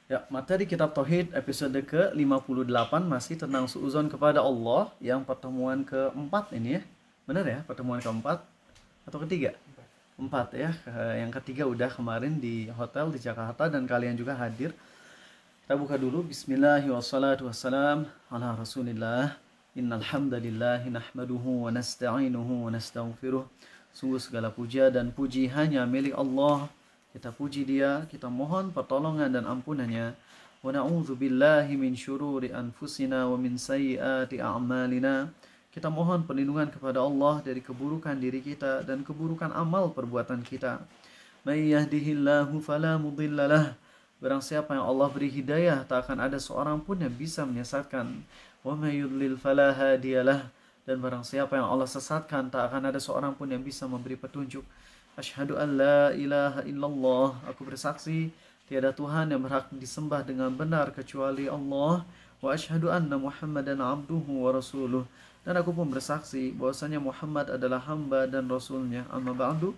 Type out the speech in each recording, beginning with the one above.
Ya, materi kitab Tauhid episode ke-58 masih tentang suuzon kepada Allah yang pertemuan keempat ini ya. Benar ya, pertemuan keempat atau ketiga? Empat ya. Yang ketiga udah kemarin di hotel di Jakarta dan kalian juga hadir. Kita buka dulu. Bismillahirrahmanirrahim. Ala Rasulillah. Innal hamdalillah nahmaduhu wa nasta'inuhu wa nastaghfiruh. Sungguh segala puja dan puji hanya milik Allah. Kita puji Dia, kita mohon pertolongan dan ampunannya. Wa na'udzubillahi min syururi anfusina wa min sayyiati a'malina. Kita mohon perlindungan kepada Allah dari keburukan diri kita dan keburukan amal perbuatan kita. May yahdihillahu fala mudhillalah. Barang siapa yang Allah beri hidayah, tak akan ada seorang pun yang bisa menyesatkan. Wa may yudlil fala hadiyalah. Dan barang siapa yang Allah sesatkan, tak akan ada seorang pun yang bisa memberi petunjuk. Asyhadu an la ilaha illallah. Aku bersaksi tiada Tuhan yang berhak disembah dengan benar kecuali Allah. Wa asyhadu anna Muhammadan abduhu wa rasuluh. Dan aku pun bersaksi bahwasanya Muhammad adalah hamba dan rasulnya. Amma ba'du.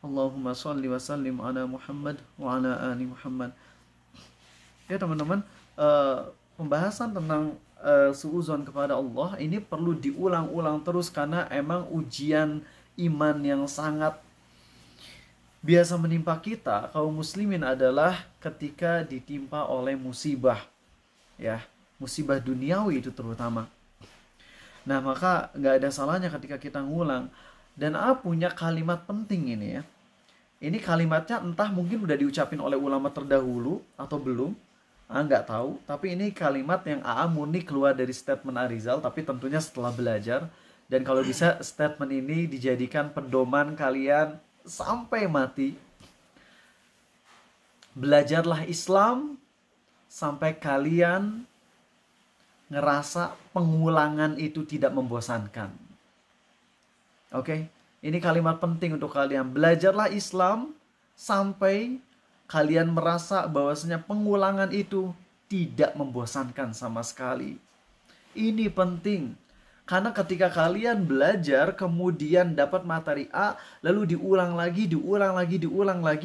Allahumma salli wa sallim ala Muhammad wa ala ali Muhammad. Ya teman-teman, pembahasan tentang suuzon kepada Allah ini perlu diulang-ulang terus karena emang ujian iman yang sangat biasa menimpa kita kaum muslimin adalah ketika ditimpa oleh musibah, ya, musibah duniawi itu terutama. Nah, maka nggak ada salahnya ketika kita ngulang. Dan A punya kalimat penting ini ya. Ini kalimatnya entah mungkin udah diucapin oleh ulama terdahulu atau belum, nggak tahu. Tapi ini kalimat yang AA murni keluar dari statement Arizal, tapi tentunya setelah belajar. Dan kalau bisa statement ini dijadikan pedoman kalian sampai mati. Belajarlah Islam sampai kalian ngerasa pengulangan itu tidak membosankan. Oke, ini kalimat penting untuk kalian. Belajarlah Islam sampai kalian merasa bahwasanya pengulangan itu tidak membosankan sama sekali. Ini penting. Karena ketika kalian belajar, kemudian dapat materi A, lalu diulang lagi,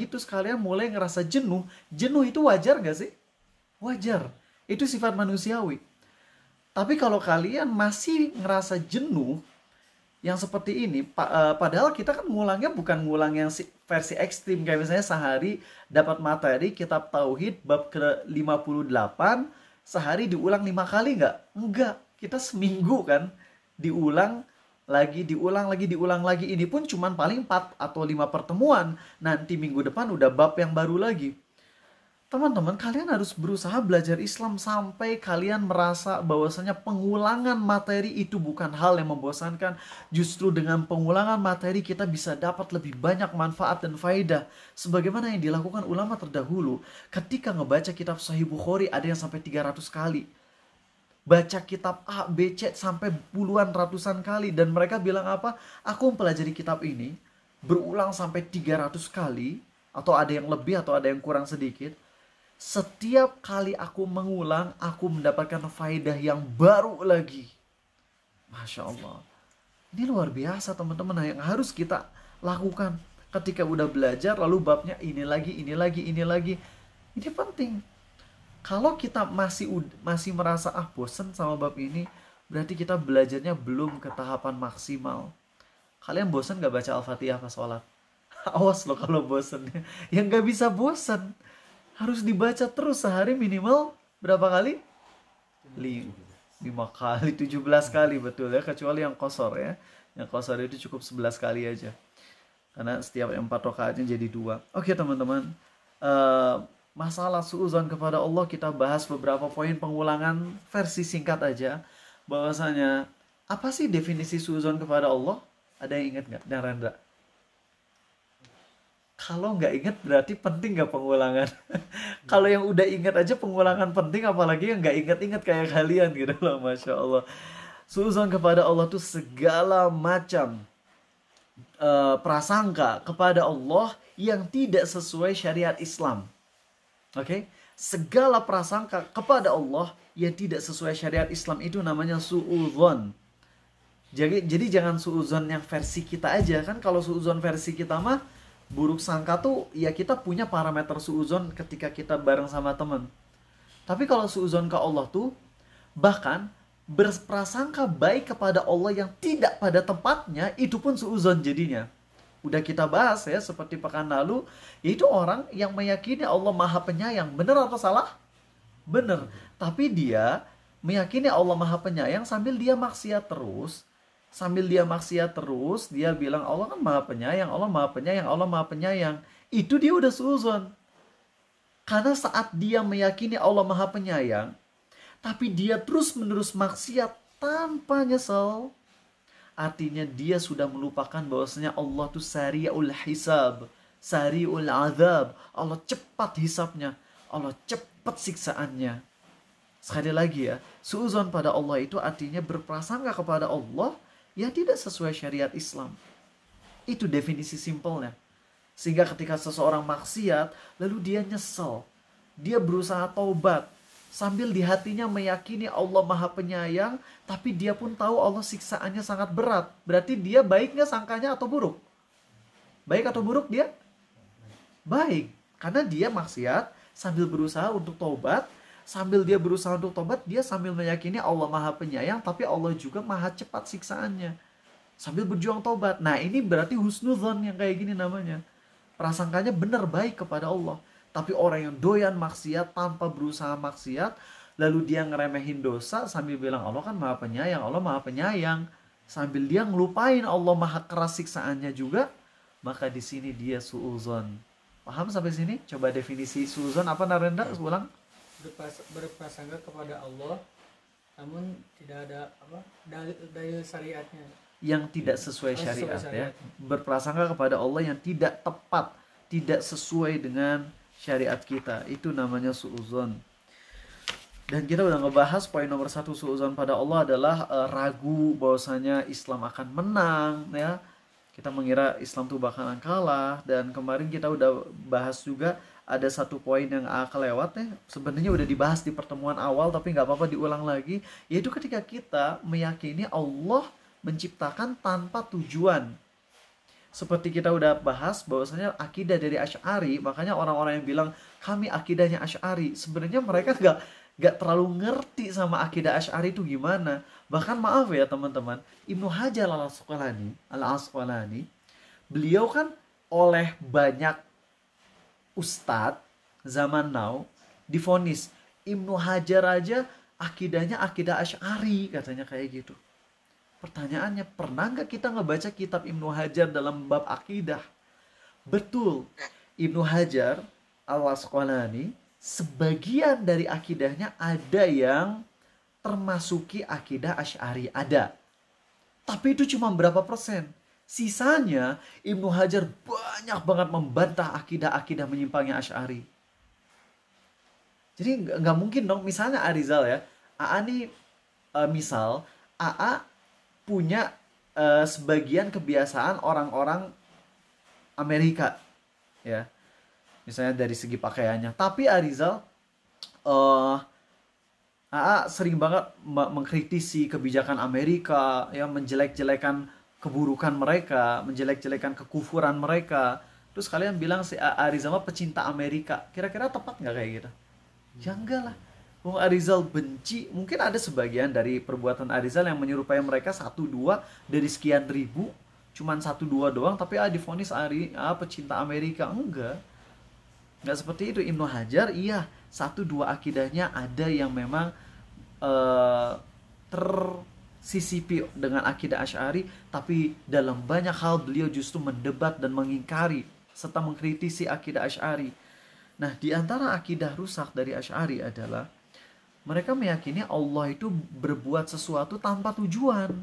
terus kalian mulai ngerasa jenuh. Jenuh itu wajar gak sih? Wajar. Itu sifat manusiawi. Tapi kalau kalian masih ngerasa jenuh, yang seperti ini, padahal kita kan ngulangnya bukan ngulang yang versi ekstrim. Kayak misalnya sehari dapat materi kitab Tauhid bab ke-58, sehari diulang 5 kali nggak? Enggak. Kita seminggu kan diulang lagi. Ini pun cuman paling 4 atau 5 pertemuan. Nanti minggu depan udah bab yang baru lagi. Teman-teman, kalian harus berusaha belajar Islam sampai kalian merasa bahwasanya pengulangan materi itu bukan hal yang membosankan. Justru dengan pengulangan materi kita bisa dapat lebih banyak manfaat dan faedah. Sebagaimana yang dilakukan ulama terdahulu. Ketika ngebaca kitab Sahih Bukhari ada yang sampai 300 kali. Baca kitab A, B, C sampai puluhan ratusan kali. Dan mereka bilang apa? Aku mempelajari kitab ini berulang sampai 300 kali. Atau ada yang lebih atau ada yang kurang sedikit. Setiap kali aku mengulang, aku mendapatkan faedah yang baru lagi. Masya Allah. Ini luar biasa teman-teman yang harus kita lakukan. Ketika udah belajar, lalu babnya ini lagi. Ini penting. Kalau kita masih merasa bosan sama bab ini, berarti kita belajarnya belum ke tahapan maksimal. Kalian bosan gak baca Al-Fatihah pas sholat? Awas loh kalau bosannya. Yang gak bisa bosan. Harus dibaca terus sehari minimal berapa kali? 5 kali, 17 kali betul ya. Kecuali yang qashar ya. Yang qashar itu cukup 11 kali aja. Karena setiap 4 rakaatnya jadi 2. Oke teman-teman. Masalah suuzon kepada Allah kita bahas beberapa poin pengulangan versi singkat aja. Bahwasanya apa sih definisi suuzon kepada Allah? Ada yang ingat nggak? Dan Rendra? Kalau nggak ingat berarti penting nggak pengulangan? Kalau yang udah ingat aja pengulangan penting, apalagi yang nggak ingat-ingat kayak kalian gitu loh, Masya Allah. Suuzon kepada Allah tuh segala macam prasangka kepada Allah yang tidak sesuai syariat Islam. Oke? Segala prasangka kepada Allah yang tidak sesuai syariat Islam itu namanya suuzon. Jadi jangan suuzon yang versi kita aja kan. Kalau suuzon versi kita mah buruk sangka tuh ya kita punya parameter suuzon ketika kita bareng sama teman. Tapi kalau suuzon ke Allah tuh bahkan berprasangka baik kepada Allah yang tidak pada tempatnya, itu pun suuzon jadinya. Udah kita bahas ya seperti pekan lalu, itu orang yang meyakini Allah Maha Penyayang. Benar atau salah? Benar. Tapi dia meyakini Allah Maha Penyayang sambil dia maksiat terus. Sambil dia maksiat terus, dia bilang Allah kan Maha Penyayang, Allah Maha Penyayang, Allah Maha Penyayang. Itu dia udah suuzon. Karena saat dia meyakini Allah Maha Penyayang, tapi dia terus-menerus maksiat tanpa nyesel, artinya dia sudah melupakan bahwasanya Allah tuh sari'ul hisab, sari'ul azab. Allah cepat hisabnya, Allah cepat siksaannya. Sekali lagi ya, suuzon pada Allah itu artinya berprasangka kepada Allah yang tidak sesuai syariat Islam. Itu definisi simpelnya. Sehingga ketika seseorang maksiat, lalu dia nyesel, dia berusaha taubat, sambil di hatinya meyakini Allah Maha Penyayang, tapi dia pun tahu Allah siksaannya sangat berat. Berarti dia baik nggak sangkanya atau buruk? Baik atau buruk dia? Baik. Karena dia maksiat sambil berusaha untuk taubat. Sambil dia berusaha untuk taubat, dia sambil meyakini Allah Maha Penyayang, tapi Allah juga maha cepat siksaannya. Sambil berjuang taubat. Nah ini berarti husnudzon yang kayak gini namanya. Prasangkanya benar baik kepada Allah. Tapi orang yang doyan maksiat tanpa berusaha maksiat, lalu dia ngeremehin dosa sambil bilang Allah kan Maha Penyayang, Allah Maha Penyayang, sambil dia ngelupain Allah Maha keras siksaannya juga, maka di sini dia suuzon. Paham sampai sini? Coba definisi suuzon apa, Narendra? Ulang. Berprasangka kepada Allah, namun tidak ada dalil syariatnya. Yang tidak sesuai syariat, ya. Berprasangka kepada Allah yang tidak tepat, tidak sesuai dengan syariat kita, itu namanya suuzon. Dan kita udah ngebahas poin nomor 1 suuzon pada Allah adalah ragu bahwasanya Islam akan menang, ya. Kita mengira Islam tuh bakalan kalah. Dan kemarin kita udah bahas juga ada satu poin yang kelewat ya. Sebenarnya udah dibahas di pertemuan awal, tapi nggak apa-apa diulang lagi. Yaitu ketika kita meyakini Allah menciptakan tanpa tujuan. Seperti kita udah bahas bahwasanya akidah dari Asy'ari, makanya orang-orang yang bilang kami akidahnya Asy'ari, sebenarnya mereka nggak terlalu ngerti sama akidah Asy'ari itu gimana. Bahkan maaf ya teman-teman, Ibnu Hajar al-Asqalani, beliau kan oleh banyak ustadz zaman now divonis Ibnu Hajar aja akidahnya akidah Asy'ari, katanya kayak gitu. Pertanyaannya, pernah nggak kita ngebaca kitab Ibnu Hajar dalam bab akidah? Betul, Ibnu Hajar al-Asqalani sebagian dari akidahnya ada yang termasuki akidah Asy'ari, ada. Tapi itu cuma berapa persen. Sisanya Ibnu Hajar banyak banget membantah akidah-akidah menyimpangnya Asy'ari. Jadi nggak mungkin dong, misalnya Arizal ya, AA nih misal AA punya sebagian kebiasaan orang-orang Amerika, ya, misalnya dari segi pakaiannya. Tapi Arizal, AA sering banget mengkritisi kebijakan Amerika, ya, menjelek-jelekan keburukan mereka, menjelek-jelekan kekufuran mereka. Terus kalian bilang si Arizal pecinta Amerika. Kira-kira tepat nggak kayak gitu? Ya enggak lah. Wong Arizal benci, mungkin ada sebagian dari perbuatan Arizal yang menyerupai mereka 1-2 dari sekian ribu, cuman 1-2 doang, tapi divonis pecinta Amerika. Enggak seperti itu. Ibnu Hajar iya 1-2 akidahnya ada yang memang tersisipi dengan akidah Asy'ari, tapi dalam banyak hal beliau justru mendebat dan mengingkari serta mengkritisi akidah Asy'ari. Nah, di antara akidah rusak dari Asy'ari adalah mereka meyakini Allah itu berbuat sesuatu tanpa tujuan.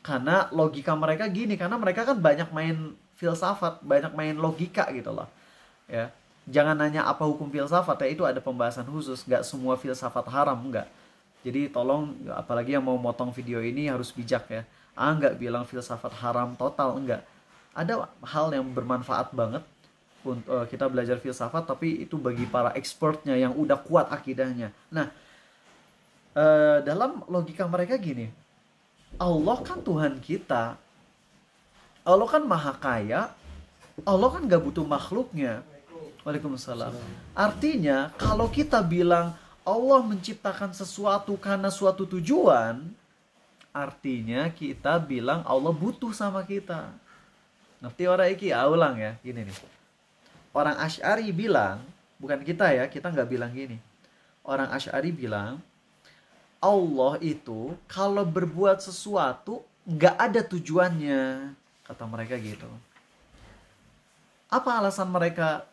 Karena logika mereka gini, karena mereka kan banyak main filsafat, banyak main logika gitu loh. Ya. Jangan nanya apa hukum filsafat, ya itu ada pembahasan khusus. Nggak semua filsafat haram, nggak. Jadi tolong, apalagi yang mau motong video ini harus bijak ya. Nggak bilang filsafat haram total, enggak. Ada hal yang bermanfaat banget untuk kita belajar filsafat, tapi itu bagi para expertnya yang udah kuat akidahnya. Nah, dalam logika mereka gini, Allah kan Tuhan kita, Allah kan maha kaya, Allah kan gak butuh makhluknya, Waalaikumsalam. Artinya kalau kita bilang Allah menciptakan sesuatu karena suatu tujuan, artinya kita bilang Allah butuh sama kita. Ngerti orang iki? Ulang ya, gini nih. Orang Asy'ari bilang, bukan kita ya, kita nggak bilang gini. Orang Asy'ari bilang, Allah itu kalau berbuat sesuatu nggak ada tujuannya, kata mereka gitu. Apa alasan mereka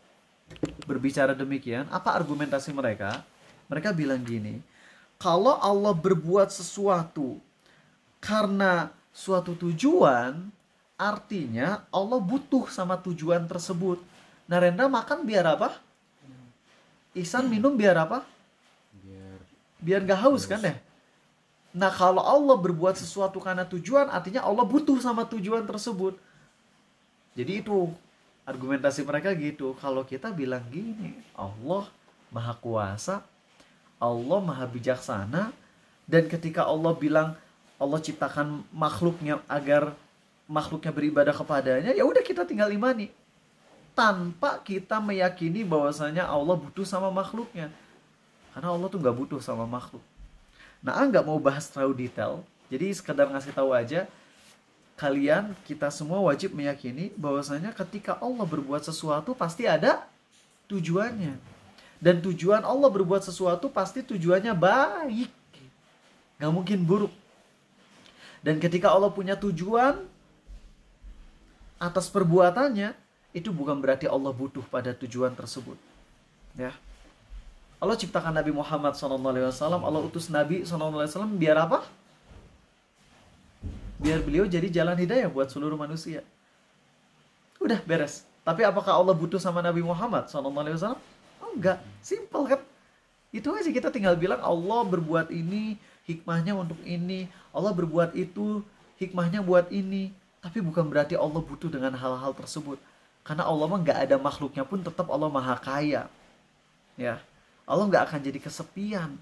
berbicara demikian? Apa argumentasi mereka? Mereka bilang gini, kalau Allah berbuat sesuatu karena suatu tujuan, artinya Allah butuh sama tujuan tersebut. Narendra makan biar apa? Ihsan minum biar apa? Biar gak haus kan ya? Nah kalau Allah berbuat sesuatu karena tujuan, artinya Allah butuh sama tujuan tersebut. Jadi itu argumentasi mereka gitu. Kalau kita bilang gini, Allah Maha Kuasa, Allah Maha Bijaksana, dan ketika Allah bilang Allah ciptakan makhluknya agar makhluknya beribadah kepadanya, ya udah kita tinggal imani tanpa kita meyakini bahwasanya Allah butuh sama makhluknya, karena Allah tuh nggak butuh sama makhluk. Nah, nggak mau bahas terlalu detail, jadi sekedar ngasih tahu aja, kalian, kita semua wajib meyakini bahwasanya ketika Allah berbuat sesuatu pasti ada tujuannya, dan tujuan Allah berbuat sesuatu pasti tujuannya baik, nggak mungkin buruk. Dan ketika Allah punya tujuan atas perbuatannya, itu bukan berarti Allah butuh pada tujuan tersebut. Ya, Allah ciptakan Nabi Muhammad SAW, Allah utus Nabi SAW biar apa? Biar beliau jadi jalan hidayah buat seluruh manusia. Udah beres. Tapi apakah Allah butuh sama Nabi Muhammad SAW? Oh, enggak, simple kan? Itu aja, kita tinggal bilang Allah berbuat ini, hikmahnya untuk ini. Allah berbuat itu, hikmahnya buat ini. Tapi bukan berarti Allah butuh dengan hal-hal tersebut. Karena Allah mah nggak ada makhluknya pun tetap Allah Maha Kaya. Ya, Allah nggak akan jadi kesepian.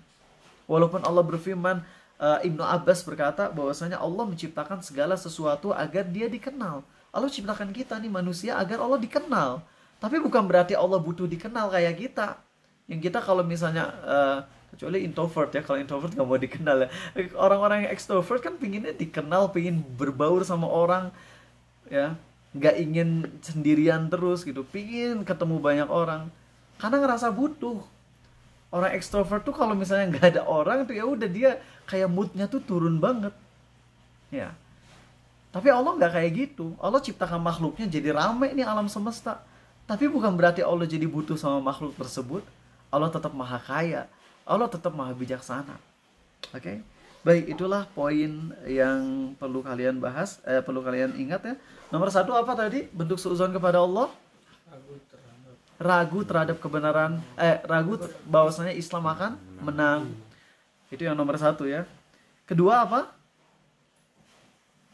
Walaupun Allah berfirman, Ibnu Abbas berkata bahwasanya Allah menciptakan segala sesuatu agar dia dikenal. Allah ciptakan kita nih manusia agar Allah dikenal. Tapi bukan berarti Allah butuh dikenal kayak kita. Yang kita kalau misalnya kecuali introvert ya, kalau introvert nggak mau dikenal ya. Orang-orang yang extrovert kan pinginnya dikenal, pingin berbaur sama orang, ya, nggak ingin sendirian terus gitu, pingin ketemu banyak orang karena ngerasa butuh. Orang extrovert tuh kalau misalnya nggak ada orang tuh ya udah dia kayak moodnya tuh turun banget, ya. Tapi Allah nggak kayak gitu. Allah ciptakan makhluknya jadi ramai nih alam semesta. Tapi bukan berarti Allah jadi butuh sama makhluk tersebut. Allah tetap Maha Kaya. Allah tetap Maha Bijaksana. Oke? Baik, itulah poin yang perlu kalian bahas, perlu kalian ingat ya. Nomor 1 apa tadi? Bentuk suudzon kepada Allah? Ragu terhadap kebenaran, ragu bahwasanya Islam akan menang. Itu yang nomor 1 ya. Kedua apa?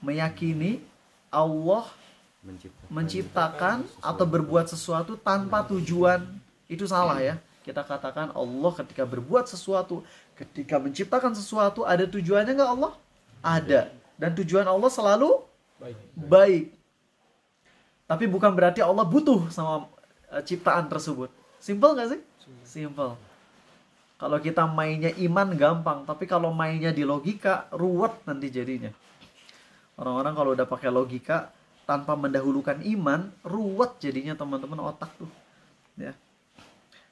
Meyakini Allah menciptakan atau berbuat sesuatu tanpa tujuan. Itu salah ya. Kita katakan Allah ketika berbuat sesuatu, ketika menciptakan sesuatu, ada tujuannya nggak Allah? Ada. Dan tujuan Allah selalu baik. Tapi bukan berarti Allah butuh sama ciptaan tersebut. Simple nggak sih? Simple. Kalau kita mainnya iman gampang, tapi kalau mainnya di logika ruwet nanti jadinya. Orang-orang kalau udah pakai logika tanpa mendahulukan iman, ruwet jadinya teman-teman otak tuh. Ya.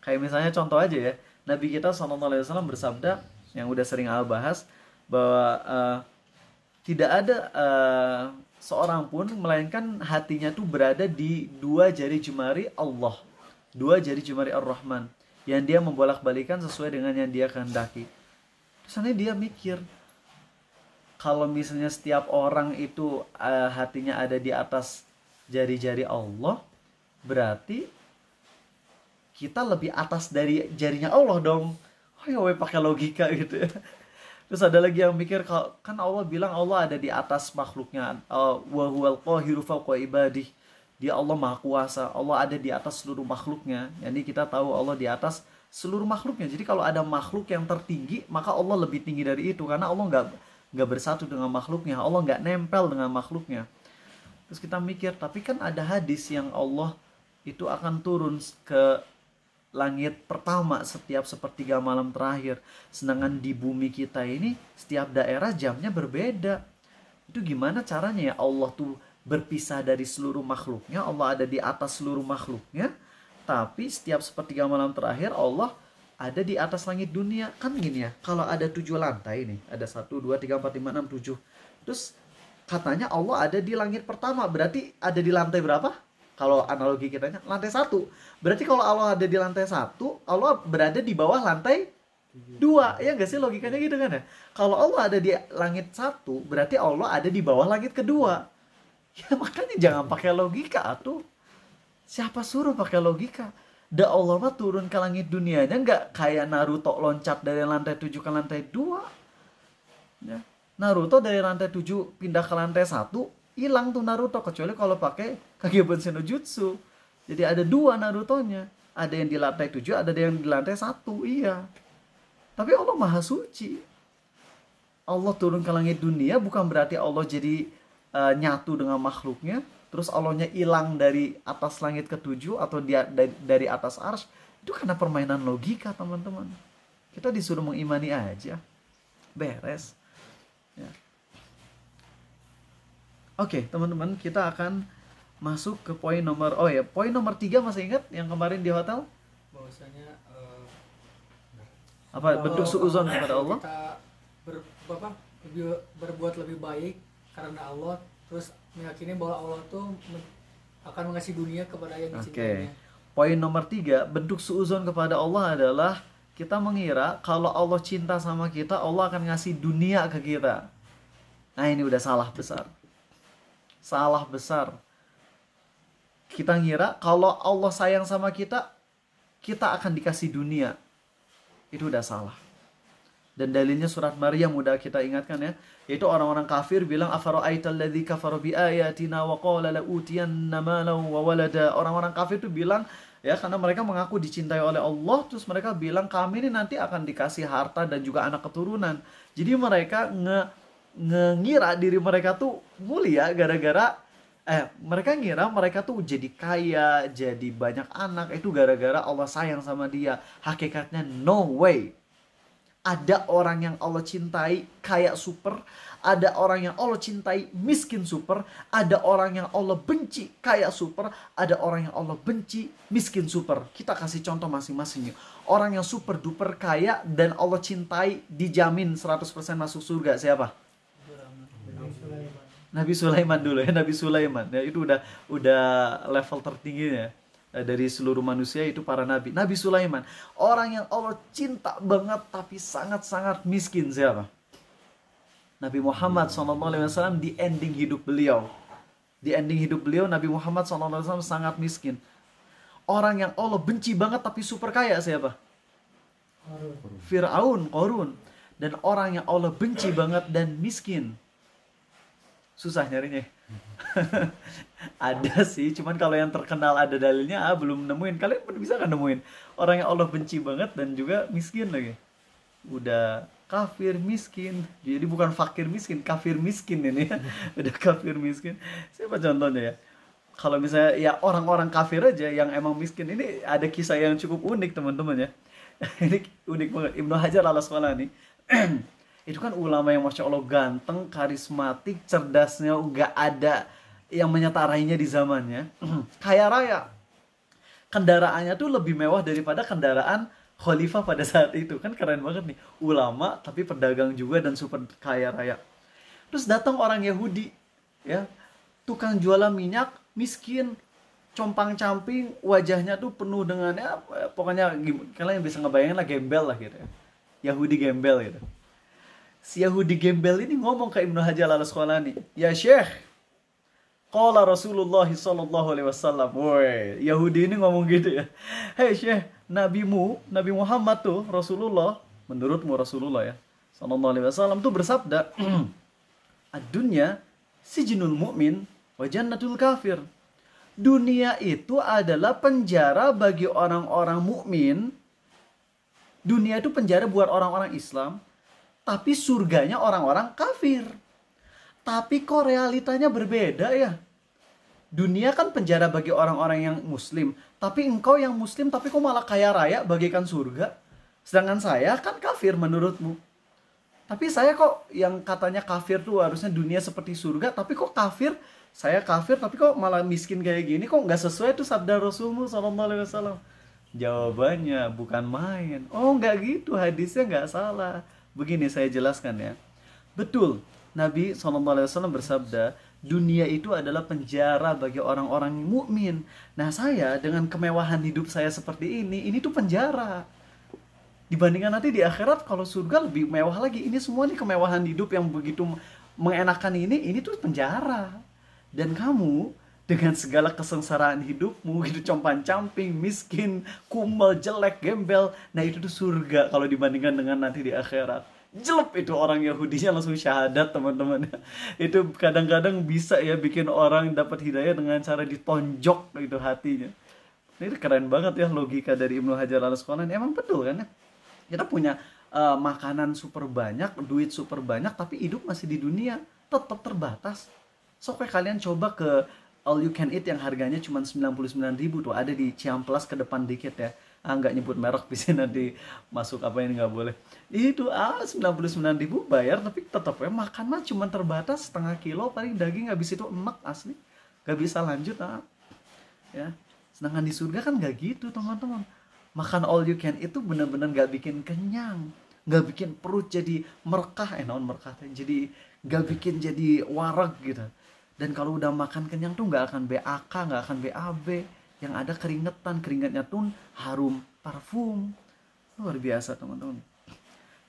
Kayak misalnya contoh aja ya, Nabi kita SAW bersabda, yang udah sering Al bahas, bahwa tidak ada seorang pun melainkan hatinya tuh berada di 2 jari jemari Allah, 2 jari jemari Ar-Rahman, yang dia membolak-balikan sesuai dengan yang dia kehendaki. Terus dia mikir, kalau misalnya setiap orang itu hatinya ada di atas jari-jari Allah, berarti kita lebih atas dari jarinya Allah dong. Oh ya, pakai logika gitu ya. Terus ada lagi yang mikir, kan Allah bilang Allah ada di atas makhluknya, wa huwal qahiru fawqa ibadih. Dia Allah Maha Kuasa, Allah ada di atas seluruh makhluknya. Jadi kita tahu Allah di atas seluruh makhluknya. Jadi kalau ada makhluk yang tertinggi, maka Allah lebih tinggi dari itu, karena Allah nggak bersatu dengan makhluknya, Allah nggak nempel dengan makhluknya. Terus kita mikir, tapi kan ada hadis yang Allah itu akan turun ke langit pertama setiap sepertiga malam terakhir. Sedangkan di bumi kita ini setiap daerah jamnya berbeda. Itu gimana caranya ya Allah tuh berpisah dari seluruh makhluknya, Allah ada di atas seluruh makhluknya, tapi setiap sepertiga malam terakhir Allah ada di atas langit dunia. Kan gini ya, kalau ada 7 lantai nih, ada 1, 2, 3, 4, 5, 6, 7. Terus katanya Allah ada di langit pertama, berarti ada di lantai berapa? Kalau analogi kitanya, lantai 1. Berarti kalau Allah ada di lantai 1, Allah berada di bawah lantai 2. Ya nggak sih, logikanya gitu kan ya? Kalau Allah ada di langit 1, berarti Allah ada di bawah langit kedua. Ya makanya jangan pakai logika atuh. Siapa suruh pakai logika? Da Allah mah turun ke langit dunianya nggak kayak Naruto loncat dari lantai 7 ke lantai 2. Ya. Naruto dari lantai 7 pindah ke lantai 1, hilang tuh Naruto, kecuali kalau pakai Kagebunshi no Jutsu. Jadi ada 2 Narutonya. Ada yang di lantai 7, ada yang di lantai 1. Iya. Tapi Allah Maha Suci. Allah turun ke langit dunia bukan berarti Allah jadi nyatu dengan makhluknya. Terus Allahnya hilang dari atas langit ke-7 atau dari atas arsy. Itu karena permainan logika, teman-teman. Kita disuruh mengimani aja. Beres. Ya. Oke, teman-teman, kita akan masuk ke poin nomor, poin nomor 3 masih ingat yang kemarin di hotel? Bahwasanya Apa? Bentuk suudzon kepada Allah. Kita berbuat lebih baik karena Allah, terus meyakini bahwa Allah tuh akan mengasih dunia kepada yang dicintainya. Poin nomor 3, bentuk suudzon kepada Allah adalah kita mengira kalau Allah cinta sama kita, Allah akan ngasih dunia ke kita. Nah, ini udah salah besar. Salah besar. Kita ngira kalau Allah sayang sama kita, kita akan dikasih dunia. Itu udah salah. Dan dalilnya surat Maryam udah kita ingatkan ya, yaitu orang-orang kafir bilang afara'aital ladzi kafara bi ayatina wa qala la utiyanna malan wa walada. Orang-orang kafir itu bilang ya, karena mereka mengaku dicintai oleh Allah, terus mereka bilang kami ini nanti akan dikasih harta dan juga anak keturunan. Jadi mereka ngira diri mereka tuh mulia gara-gara mereka ngira mereka tuh jadi kaya, jadi banyak anak, itu gara-gara Allah sayang sama dia. Hakikatnya no way. Ada orang yang Allah cintai kaya super, ada orang yang Allah cintai miskin super, ada orang yang Allah benci kaya super, ada orang yang Allah benci miskin super. Kita kasih contoh masing-masing. Orang yang super duper kaya dan Allah cintai dijamin 100% masuk surga, siapa? Nabi Sulaiman dulu ya, Nabi Sulaiman. Ya, itu udah level tertingginya dari seluruh manusia, itu para nabi. Nabi Sulaiman, orang yang Allah cinta banget tapi sangat-sangat miskin, siapa? Nabi Muhammad SAW. Di ending hidup beliau, Nabi Muhammad SAW sangat miskin. Orang yang Allah benci banget tapi super kaya, siapa? Fir'aun, Qarun. Dan orang yang Allah benci banget dan miskin, susah nyarinya. Ada sih, cuman kalau yang terkenal ada dalilnya, belum nemuin. Kalian bisa kan nemuin orang yang Allah benci banget dan juga miskin lagi. Udah kafir miskin, jadi bukan fakir miskin, kafir miskin ini ya. Udah kafir miskin. Siapa contohnya ya? Kalau misalnya ya orang-orang kafir aja yang emang miskin, ini ada kisah yang cukup unik, teman-teman ya. Ini unik banget. Ibnu Hajar al-Asqalani itu kan ulama yang Masya Allah ganteng, karismatik, cerdasnya nggak ada yang menyetarainya di zamannya. Kaya raya. Kendaraannya tuh lebih mewah daripada kendaraan khalifah pada saat itu. Kan keren banget nih. Ulama tapi pedagang juga dan super kaya raya. Terus datang orang Yahudi, ya, tukang jualan minyak, miskin, compang-camping, wajahnya tuh penuh dengan ya, pokoknya kalian bisa ngebayangin lah, gembel lah gitu ya. Yahudi gembel gitu. Si Yahudi gembel ini ngomong ke Ibnu Hajar al-Asqalani, "Ya Syekh, qala Rasulullah sallallahu alaihi wasallam." Woi, Yahudi ini ngomong gitu ya. "Hei Syekh, Nabi Muhammad tuh Rasulullah, menurutmu Rasulullah ya, sallallahu alaihi wasallam tuh bersabda, ad-dunya sijnul mu'min wa jannatul kafir." Dunia itu adalah penjara bagi orang-orang mukmin. Dunia itu penjara buat orang-orang Islam. Tapi surganya orang-orang kafir. Tapi kok realitanya berbeda ya? Dunia kan penjara bagi orang-orang yang muslim. Tapi engkau yang muslim tapi kok malah kaya raya bagaikan surga. Sedangkan saya kan kafir menurutmu. Tapi saya kok yang katanya kafir tuh harusnya dunia seperti surga. Tapi kok kafir, saya kafir tapi kok malah miskin kayak gini. Kok nggak sesuai tuh sabda Rasulullah SAW. Jawabannya bukan main. Oh nggak gitu, hadisnya nggak salah. Begini saya jelaskan ya. Betul, Nabi SAW bersabda, dunia itu adalah penjara bagi orang-orang mukmin. Nah saya dengan kemewahan hidup saya seperti ini tuh penjara. Dibandingkan nanti di akhirat kalau surga lebih mewah lagi. Ini semua nih kemewahan hidup yang begitu mengenakan ini tuh penjara. Dan kamu dengan segala kesengsaraan hidupmu, gitu compan-camping, miskin, kumel, jelek, gembel, nah itu tuh surga kalau dibandingkan dengan nanti di akhirat. Jelek itu orang Yahudinya langsung syahadat teman-teman. Itu kadang-kadang bisa ya bikin orang dapat hidayah dengan cara ditonjok itu hatinya. Ini keren banget ya logika dari Ibnu Hajar al-Asqalani. Emang betul kan ya? Kita punya makanan super banyak, duit super banyak, tapi hidup masih di dunia tetap terbatas. So kayak kalian coba ke all you can eat yang harganya cuma 99.000 tuh, ada di Ciamplas ke depan dikit ya. Nggak nyebut merek bisa nanti masuk apa ini nggak boleh. Itu 99.000 bayar tapi tetap ya makan mah cuma terbatas setengah kilo paling daging, habis itu emak asli nggak bisa lanjut ya. Sedangkan di surga kan nggak gitu teman-teman. Makan all you can itu benar-benar nggak bikin kenyang, nggak bikin perut jadi merekah, merekah, jadi nggak bikin jadi warak gitu. Dan kalau udah makan kenyang tuh nggak akan BAK, nggak akan BAB, yang ada keringatnya tuh harum parfum, luar biasa teman-teman.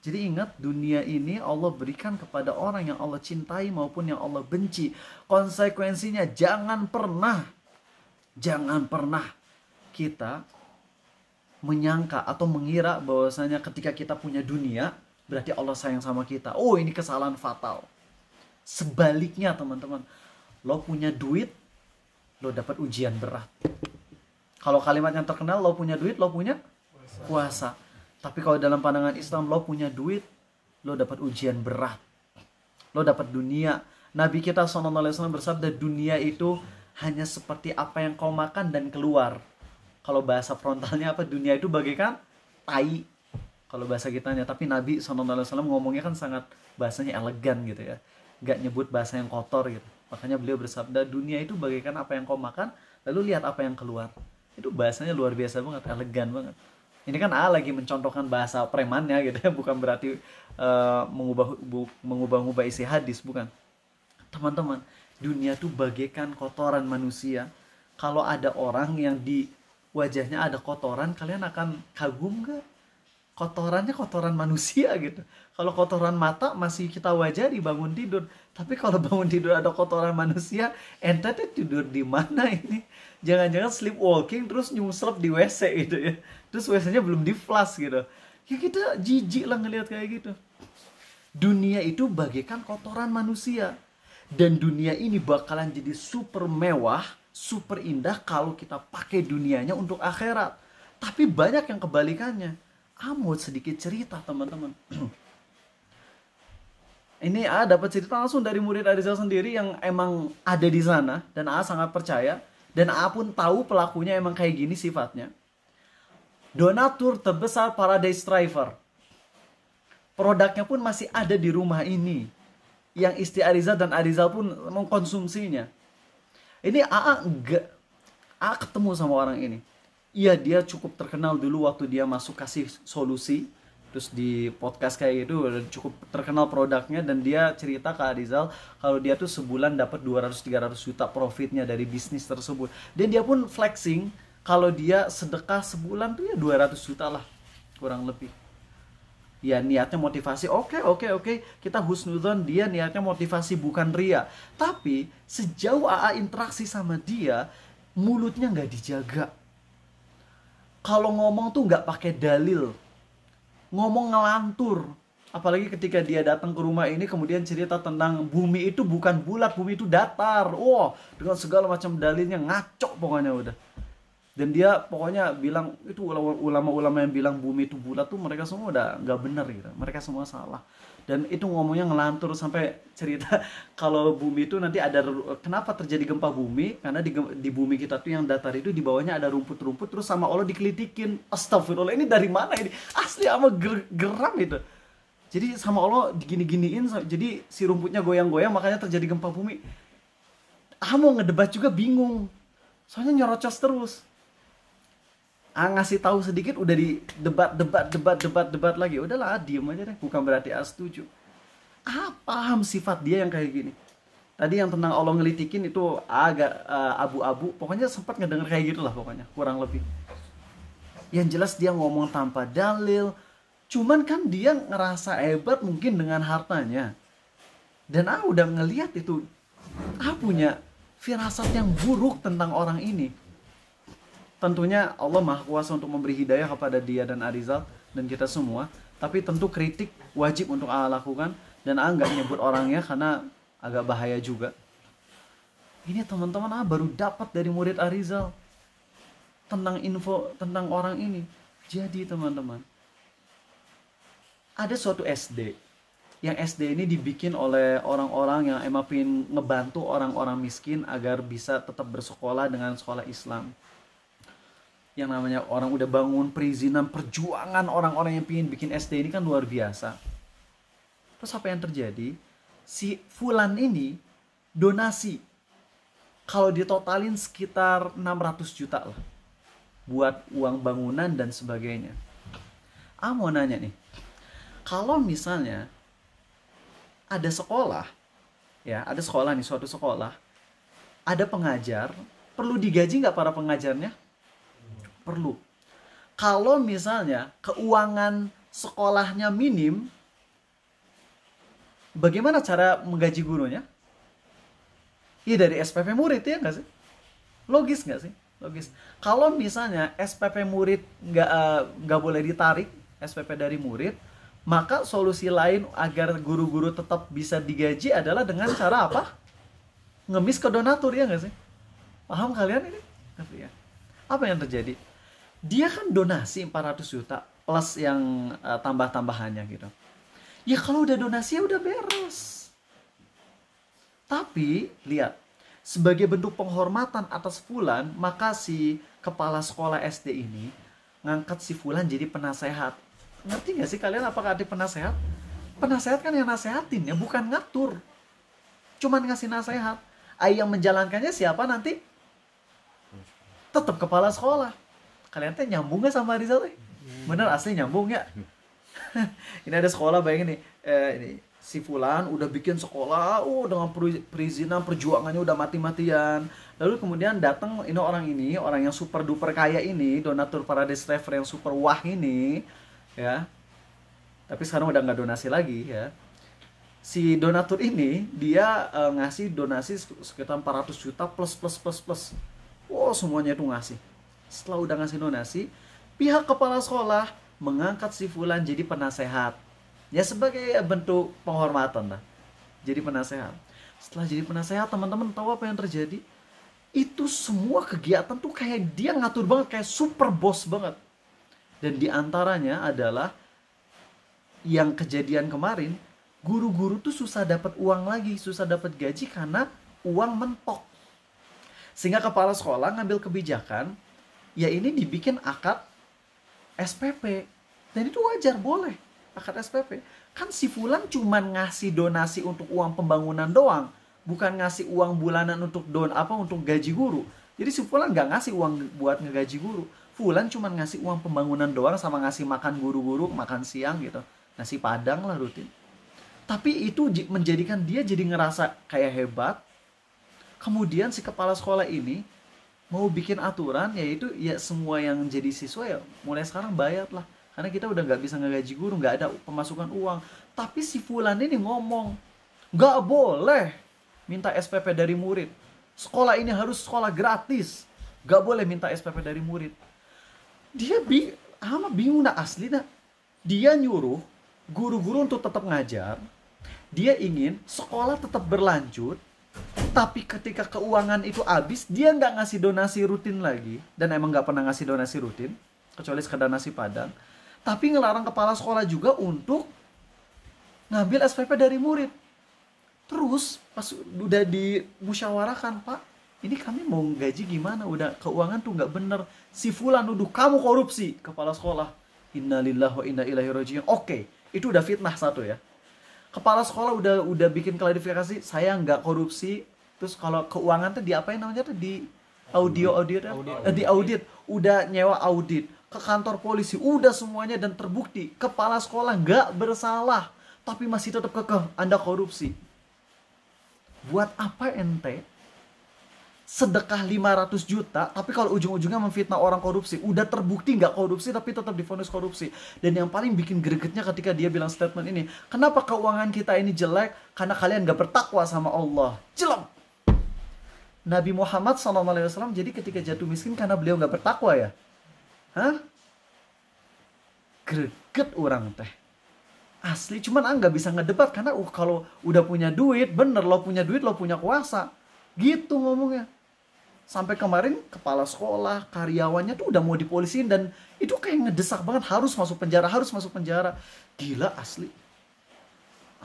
Jadi ingat, dunia ini Allah berikan kepada orang yang Allah cintai maupun yang Allah benci. Konsekuensinya jangan pernah kita menyangka atau mengira bahwasanya ketika kita punya dunia berarti Allah sayang sama kita. Oh, ini kesalahan fatal. Sebaliknya teman-teman, lo punya duit, lo dapat ujian berat. Kalau kalimat yang terkenal, lo punya duit, lo punya puasa. Tapi kalau dalam pandangan Islam, lo punya duit, lo dapat ujian berat. Lo dapat dunia. Nabi kita SAW bersabda, dunia itu hanya seperti apa yang kau makan dan keluar. Kalau bahasa frontalnya apa? Dunia itu bagaikan tai. Kalau bahasa kitanya. Tapi Nabi SAW ngomongnya kan sangat bahasanya elegan gitu ya. Gak nyebut bahasa yang kotor gitu. Makanya beliau bersabda, dunia itu bagaikan apa yang kau makan, lalu lihat apa yang keluar. Itu bahasanya luar biasa banget, elegan banget. Ini kan lagi mencontohkan bahasa premannya gitu ya. Bukan berarti mengubah-ubah isi hadis, bukan. Teman-teman, dunia itu bagaikan kotoran manusia. Kalau ada orang yang di wajahnya ada kotoran, kalian akan kagum gak? Kotorannya kotoran manusia gitu. Kalau kotoran mata masih kita wajari bangun tidur, tapi kalau bangun tidur ada kotoran manusia, ente tidur di mana ini? Jangan-jangan sleepwalking terus nyuslep di WC gitu ya. Terus WC-nya belum di flush gitu. Ya kita jijik lah ngelihat kayak gitu. Dunia itu bagaikan kotoran manusia. Dan dunia ini bakalan jadi super mewah, super indah kalau kita pakai dunianya untuk akhirat. Tapi banyak yang kebalikannya. Mau sedikit cerita teman-teman. Ini dapat cerita langsung dari murid Arizal sendiri yang emang ada di sana. Dan sangat percaya. Dan pun tahu pelakunya emang kayak gini sifatnya. Donatur terbesar Paradise Driver. Produknya pun masih ada di rumah ini. Yang istri Arizal dan Arizal pun mengkonsumsinya. Ini ketemu sama orang ini. Iya, dia cukup terkenal dulu waktu dia masuk kasih solusi. Terus di podcast kayak gitu cukup terkenal produknya. Dan dia cerita ke Arizal kalau dia tuh sebulan dapat 200-300 juta profitnya dari bisnis tersebut. Dan dia pun flexing kalau dia sedekah sebulan tuh ya 200 juta lah kurang lebih. Ya niatnya motivasi, oke, kita husnudzon, dia niatnya motivasi bukan ria. Tapi sejauh interaksi sama dia, mulutnya nggak dijaga. Kalau ngomong tuh nggak pakai dalil, ngomong ngelantur. Apalagi ketika dia datang ke rumah ini kemudian cerita tentang bumi itu bukan bulat, bumi itu datar. Dengan segala macam dalilnya ngaco pokoknya udah. Dan dia pokoknya bilang, itu ulama-ulama yang bilang bumi itu bulat tuh mereka semua udah nggak benar gitu. Mereka semua salah. Dan itu ngomongnya ngelantur sampai cerita kalau bumi itu nanti ada, kenapa terjadi gempa bumi? Karena di bumi kita tuh yang datar itu di bawahnya ada rumput-rumput, terus sama Allah dikelitikin. Astagfirullah, ini dari mana ini? Asli ama geram itu. Jadi sama Allah digini-giniin, jadi si rumputnya goyang-goyang, makanya terjadi gempa bumi. Mau ngedebat juga bingung. Soalnya nyerocos terus. Ngasih tahu sedikit udah di debat lagi. Udahlah, diem aja deh, bukan berarti setuju. Paham sifat dia yang kayak gini. Tadi yang tentang Allah ngelitikin itu agak abu-abu, pokoknya sempat ngedenger kayak gitulah pokoknya, kurang lebih. Yang jelas dia ngomong tanpa dalil, cuman kan dia ngerasa hebat mungkin dengan hartanya. Dan udah ngelihat itu, punya firasat yang buruk tentang orang ini. Tentunya Allah Maha Kuasa untuk memberi hidayah kepada dia dan Arizal dan kita semua. Tapi tentu kritik wajib untuk lakukan. Dan nggak nyebut orangnya karena agak bahaya juga. Ini teman-teman baru dapat dari murid Arizal tentang info tentang orang ini. Jadi teman-teman, ada suatu SD. Yang SD ini dibikin oleh orang-orang yang emang pengen ngebantu orang-orang miskin agar bisa tetap bersekolah dengan sekolah Islam. Yang namanya orang udah bangun perizinan, perjuangan orang-orang yang pingin bikin SD ini kan luar biasa. Terus apa yang terjadi? Si Fulan ini donasi, kalau ditotalin sekitar 600 juta lah, buat uang bangunan dan sebagainya. Mau nanya nih, kalau misalnya ada sekolah, ya ada sekolah nih, suatu sekolah, ada pengajar, perlu digaji nggak para pengajarnya? Perlu. Kalau misalnya keuangan sekolahnya minim, bagaimana cara menggaji gurunya? Ya dari SPP murid, ya nggak sih? Logis nggak sih? Logis. Kalau misalnya SPP murid nggak boleh ditarik, SPP dari murid, maka solusi lain agar guru-guru tetap bisa digaji adalah dengan cara apa? Ngemis ke donatur, ya nggak sih? Paham kalian ini? Tapi ya, apa yang terjadi? Dia kan donasi 400 juta plus yang tambah-tambahannya gitu. Ya kalau udah donasi ya udah beres. Tapi lihat, sebagai bentuk penghormatan atas Fulan, maka si kepala sekolah SD ini ngangkat si Fulan jadi penasehat. Ngerti gak sih kalian apakah arti penasehat? Penasehat kan yang nasehatin ya, bukan ngatur. Cuman ngasih nasehat. Yang menjalankannya siapa nanti? Tetap kepala sekolah. Kalian teh nyambung gak sama Rizal? Bener, asli nyambung ya. Ini ada sekolah, bayangin nih, ini si Fulan udah bikin sekolah, dengan perizinan, perjuangannya udah mati-matian. Lalu kemudian datang orang yang super duper kaya ini, donatur Paradise Refer yang super wah ini, ya. Tapi sekarang udah nggak donasi lagi ya. Si donatur ini dia ngasih donasi sekitar 400 juta plus. Semuanya itu ngasih. Setelah udah ngasih donasi, pihak kepala sekolah mengangkat si Fulan jadi penasehat. Ya sebagai bentuk penghormatan lah. Jadi penasehat. Setelah jadi penasehat, teman-teman tahu apa yang terjadi? Itu semua kegiatan tuh kayak dia ngatur banget, kayak super boss banget. Dan diantaranya adalah yang kejadian kemarin, guru-guru tuh susah dapat uang lagi, susah dapat gaji karena uang mentok. Sehingga kepala sekolah ngambil kebijakan, ya ini dibikin akad SPP. Dan itu wajar, boleh akad SPP. Kan si Fulan cuman ngasih donasi untuk uang pembangunan doang, bukan ngasih uang bulanan untuk untuk gaji guru. Jadi si Fulan nggak ngasih uang buat ngegaji guru. Fulan cuman ngasih uang pembangunan doang sama ngasih makan guru-guru, makan siang gitu. Nasi padang lah rutin. Tapi itu menjadikan dia jadi ngerasa kayak hebat. Kemudian si kepala sekolah ini mau bikin aturan, yaitu ya semua yang jadi siswa ya mulai sekarang bayar lah. Karena kita udah nggak bisa ngegaji guru, nggak ada pemasukan uang. Tapi si Fulan ini ngomong, nggak boleh minta SPP dari murid. Sekolah ini harus sekolah gratis. Nggak boleh minta SPP dari murid. Dia bingung asli. Dia nyuruh guru-guru untuk tetap ngajar. Dia ingin sekolah tetap berlanjut. Tapi ketika keuangan itu habis, dia nggak ngasih donasi rutin lagi. Dan emang nggak pernah ngasih donasi rutin, kecuali sekedar nasi padang. Tapi ngelarang kepala sekolah juga untuk ngambil SPP dari murid. Terus pas udah dimusyawarahkan, Pak, ini kami mau gaji gimana? Udah keuangan tuh nggak bener. Si fulan nuduh kamu korupsi, kepala sekolah. Innalillahi wa inna ilaihi raji'un. Oke, itu udah fitnah satu ya. Kepala sekolah udah bikin klarifikasi, saya nggak korupsi. Terus kalau keuangan tuh diapain namanya tuh, di audit. Udah nyewa audit ke kantor polisi, udah semuanya, dan terbukti kepala sekolah nggak bersalah, tapi masih tetap kekeh Anda korupsi. Buat apa ente sedekah 500 juta, tapi kalau ujung-ujungnya memfitnah orang korupsi, udah terbukti nggak korupsi tapi tetap divonis korupsi. Dan yang paling bikin gregetnya ketika dia bilang statement ini, kenapa keuangan kita ini jelek? Karena kalian nggak bertakwa sama Allah. Jelek. Nabi Muhammad SAW jadi ketika jatuh miskin karena beliau nggak bertakwa ya? Hah? Greget orang teh. Asli, cuman nggak bisa ngedebat karena kalau udah punya duit, bener lo punya duit, lo punya kuasa. Gitu ngomongnya. Sampai kemarin kepala sekolah, karyawannya tuh udah mau dipolisin, dan itu kayak ngedesak banget, harus masuk penjara. Gila asli.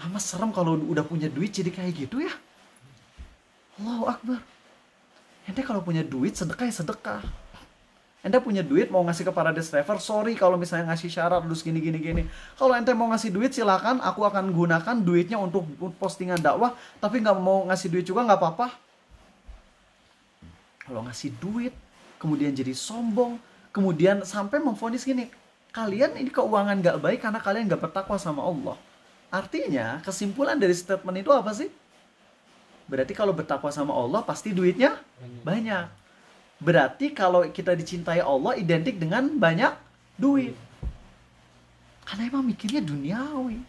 Amat serem kalau udah punya duit jadi kayak gitu ya. Allahu Akbar. Ente kalau punya duit sedekah ya sedekah. Ente punya duit mau ngasih ke Paradise Driver, sorry kalau misalnya ngasih syarat terus gini. Kalau ente mau ngasih duit silakan, aku akan gunakan duitnya untuk postingan dakwah, tapi nggak mau ngasih duit juga nggak apa-apa. Kalau ngasih duit, kemudian jadi sombong, kemudian sampai memvonis gini, kalian ini keuangan nggak baik karena kalian nggak bertakwa sama Allah. Artinya kesimpulan dari statement itu apa sih? Berarti kalau bertakwa sama Allah pasti duitnya banyak. Berarti kalau kita dicintai Allah identik dengan banyak duit. Karena emang mikirnya duniawi.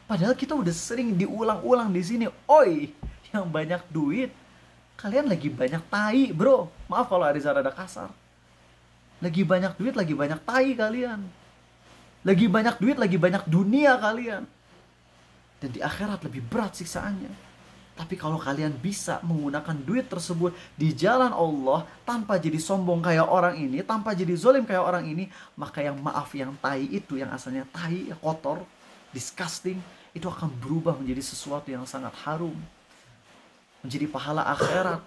Padahal kita udah sering diulang-ulang di sini. Oi, yang banyak duit, kalian lagi banyak tai, bro. Maaf kalau Arizal rada kasar. Lagi banyak duit, lagi banyak tai kalian. Lagi banyak duit, lagi banyak dunia kalian. Dan di akhirat lebih berat siksaannya. Tapi kalau kalian bisa menggunakan duit tersebut di jalan Allah tanpa jadi sombong kayak orang ini, tanpa jadi zolim kayak orang ini, maka yang maaf, yang tai itu, yang asalnya tai, kotor, disgusting, itu akan berubah menjadi sesuatu yang sangat harum. Menjadi pahala akhirat.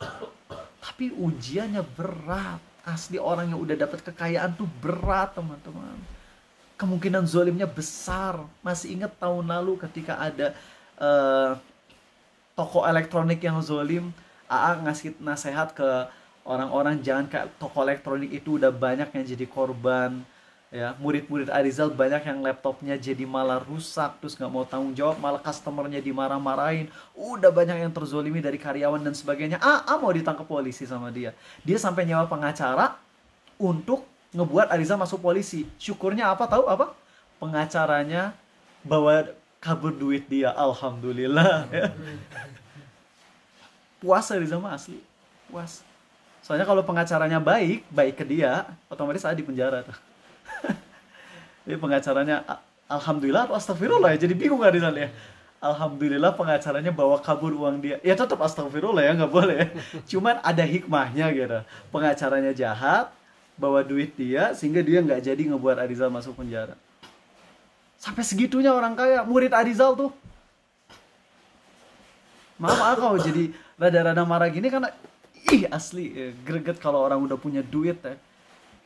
Tapi ujiannya berat. Asli, orang yang udah dapat kekayaan tuh berat, teman-teman. Kemungkinan zolimnya besar. Masih ingat tahun lalu ketika ada toko elektronik yang zolim, AA ngasih nasihat ke orang-orang jangan kayak toko elektronik itu, udah banyak yang jadi korban ya. Murid-murid Arizal banyak yang laptopnya jadi malah rusak, terus nggak mau tanggung jawab, malah customernya dimarah-marahin, udah banyak yang terzolimi dari karyawan dan sebagainya. AA mau ditangkap polisi sama dia sampai nyewa pengacara untuk ngebuat Arizal masuk polisi. Syukurnya apa, tahu apa? Pengacaranya bawa kabur duit dia, alhamdulillah ya. Puas Arizal mah asli, puas. Soalnya kalau pengacaranya baik ke dia, otomatis saya di penjara tuh. Jadi pengacaranya alhamdulillah atau astagfirullah ya, jadi bingung Arizal ya. Alhamdulillah pengacaranya bawa kabur uang dia. Ya tetap astagfirullah ya, nggak boleh ya. Cuman ada hikmahnya gitu. Pengacaranya jahat, bawa duit dia sehingga dia nggak jadi ngebuat Arizal masuk penjara. Sampai segitunya orang kaya, murid Arizal tuh. Maaf kalau jadi rada-rada marah gini karena asli greget kalau orang udah punya duit ya.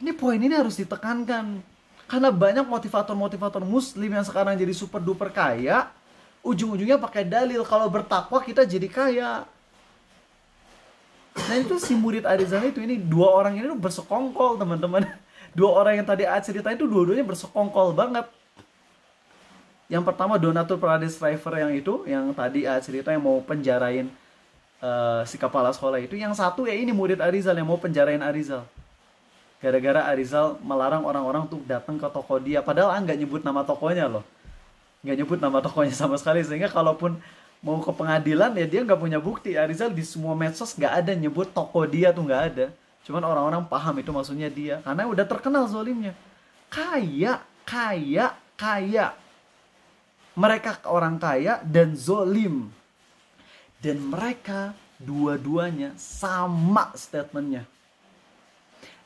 Ini poin ini harus ditekankan. Karena banyak motivator-motivator muslim yang sekarang jadi super duper kaya, ujung-ujungnya pakai dalil kalau bertakwa kita jadi kaya. Nah itu si murid Arizal itu, ini dua orang ini tuh bersekongkol teman-teman. Dua orang yang tadi ceritain itu dua-duanya bersekongkol banget. Yang pertama donatur Paradise Driver yang itu, yang tadi cerita yang mau penjarain si kepala sekolah itu. Yang satu ya ini murid Arizal yang mau penjarain Arizal. Gara-gara Arizal melarang orang-orang untuk datang ke toko dia. Padahal nggak nyebut nama tokonya loh. Nggak nyebut nama tokonya sama sekali. Sehingga kalaupun mau ke pengadilan ya dia nggak punya bukti. Arizal di semua medsos nggak ada nyebut toko dia tuh, nggak ada. Cuman orang-orang paham itu maksudnya dia. Karena udah terkenal zolimnya. Kaya. Mereka orang kaya dan zolim. Dan mereka dua-duanya sama statementnya,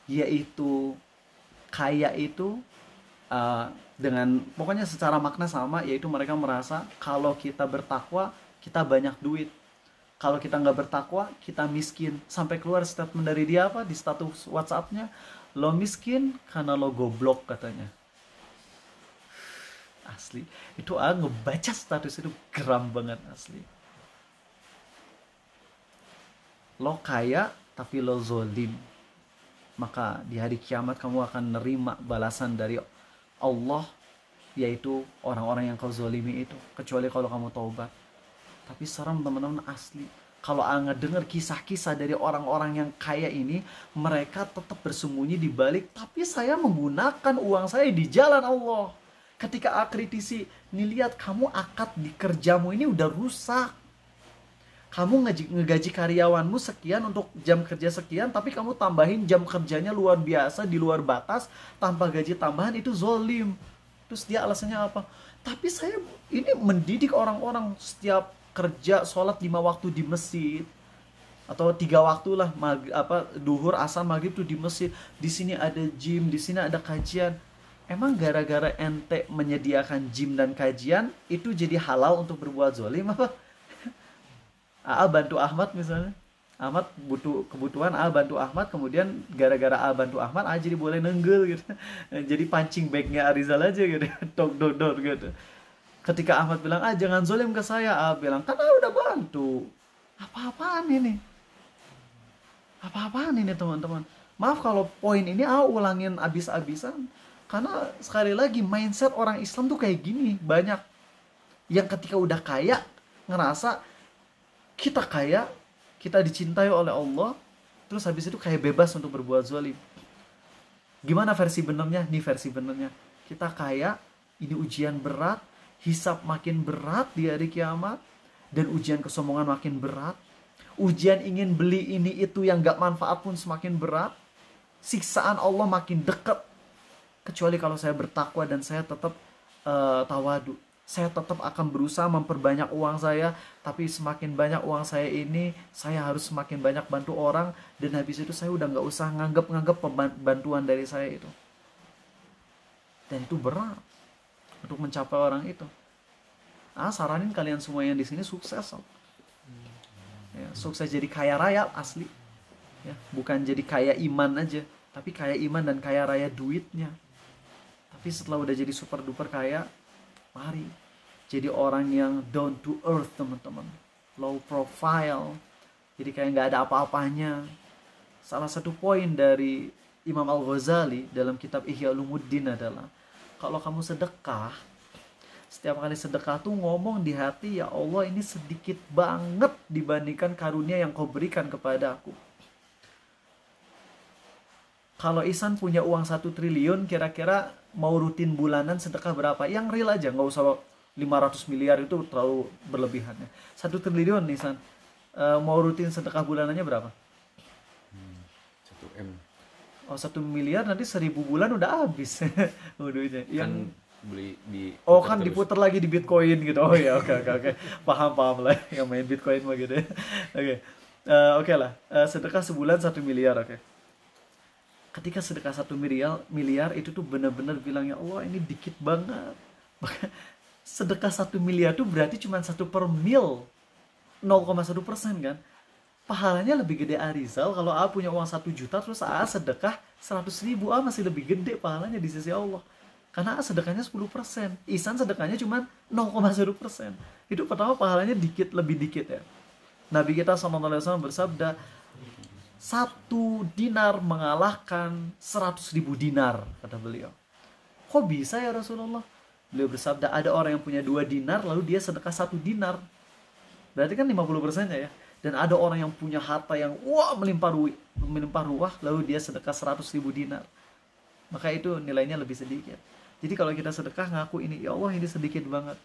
yaitu kaya itu dengan pokoknya secara makna sama, yaitu mereka merasa kalau kita bertakwa kita banyak duit, kalau kita nggak bertakwa kita miskin. Sampai keluar statement dari dia apa di status WhatsApp-nya, lo miskin karena lo goblok katanya. Asli itu ngebaca status itu geram banget asli. Lo kaya tapi lo zolim, maka di hari kiamat kamu akan nerima balasan dari Allah, yaitu orang-orang yang kau zolimi itu, kecuali kalau kamu taubat. Tapi serem teman-teman asli. Kalau ngedenger kisah-kisah dari orang-orang yang kaya ini, mereka tetap bersembunyi di balik, tapi saya menggunakan uang saya di jalan Allah. Ketika kritisi, nih lihat kamu akad di kerjamu ini udah rusak. Kamu ngegaji karyawanmu sekian untuk jam kerja sekian, tapi kamu tambahin jam kerjanya luar biasa, di luar batas, tanpa gaji tambahan, itu zolim. Terus dia alasannya apa? Tapi saya ini mendidik orang-orang setiap kerja, sholat 5 waktu di masjid. Atau 3 waktu lah, duhur, asar, maghrib tuh di masjid. Di sini ada gym, di sini ada kajian. Emang gara-gara ente menyediakan gym dan kajian, itu jadi halal untuk berbuat zolim apa? AA bantu Ahmad misalnya, Ahmad butuh kebutuhan, AA bantu Ahmad, kemudian gara-gara AA bantu Ahmad, AA jadi boleh nenggel gitu. Jadi pancing bagnya Arizal aja gitu, dor gitu. Ketika Ahmad bilang, jangan zolim ke saya, AA bilang, kan AA udah bantu. Apa-apaan ini? Apa-apaan ini teman-teman? Maaf kalau poin ini AA ulangin abis-abisan, karena sekali lagi mindset orang Islam tuh kayak gini, banyak yang ketika udah kaya ngerasa kita kaya, kita dicintai oleh Allah, terus habis itu kayak bebas untuk berbuat zalim. Gimana versi benernya? Nih versi benernya. Kita kaya, ini ujian berat, hisab makin berat di hari kiamat, dan ujian kesombongan makin berat. Ujian ingin beli ini itu yang gak manfaat pun semakin berat. Siksaan Allah makin dekat. Kecuali kalau saya bertakwa dan saya tetap tawadu. Saya tetap akan berusaha memperbanyak uang saya, tapi semakin banyak uang saya ini, saya harus semakin banyak bantu orang, dan habis itu saya udah nggak usah nganggap bantuan dari saya itu. Dan itu berat untuk mencapai orang itu. Saranin kalian semua yang di sini sukses, ya, sukses jadi kaya raya asli, ya, bukan jadi kaya iman aja, tapi kaya iman dan kaya raya duitnya. Tapi setelah udah jadi super duper kaya, mari jadi orang yang down to earth teman-teman, low profile, jadi kayak nggak ada apa-apanya. Salah satu poin dari Imam Al-Ghazali dalam kitab Ihya Ulumuddin adalah, kalau kamu sedekah, setiap kali sedekah tuh ngomong di hati, ya Allah ini sedikit banget dibandingkan karunia yang kau berikan kepada aku. Kalau Ihsan punya uang 1 triliun, kira-kira mau rutin bulanan sedekah berapa? Yang real aja, nggak usah 500 miliar, itu terlalu berlebihannya. 1 triliun Ihsan, mau rutin sedekah bulanannya berapa? 1 M. Oh, 1 miliar nanti 1000 bulan udah habis. Duitnya. Kan beli di kan terus diputar lagi di Bitcoin gitu. Oh ya, oke. Paham lah yang main Bitcoin mah gitu ya. Oke lah. Sedekah sebulan 1 miliar, oke. Ketika sedekah 1 miliar itu tuh benar-benar bilang, ya Allah ini dikit banget. Sedekah 1 miliar tuh berarti cuma 1 per mil, 0,1% kan. Pahalanya lebih gede Arizal kalau A punya uang 1 juta terus A sedekah 100.000, A masih lebih gede pahalanya di sisi Allah. Karena A sedekahnya 10%, Ihsan sedekahnya cuma 0,1%. Itu pertama pahalanya lebih dikit ya. Nabi kita SAW bersabda, 1 dinar mengalahkan 100.000 dinar, kata beliau. Kok bisa ya Rasulullah? Beliau bersabda, ada orang yang punya 2 dinar lalu dia sedekah 1 dinar. Berarti kan 50% ya. Dan ada orang yang punya harta yang melimpah ruah lalu dia sedekah 100.000 dinar. Maka itu nilainya lebih sedikit. Jadi kalau kita sedekah ngaku ini, ya Allah ini sedikit banget.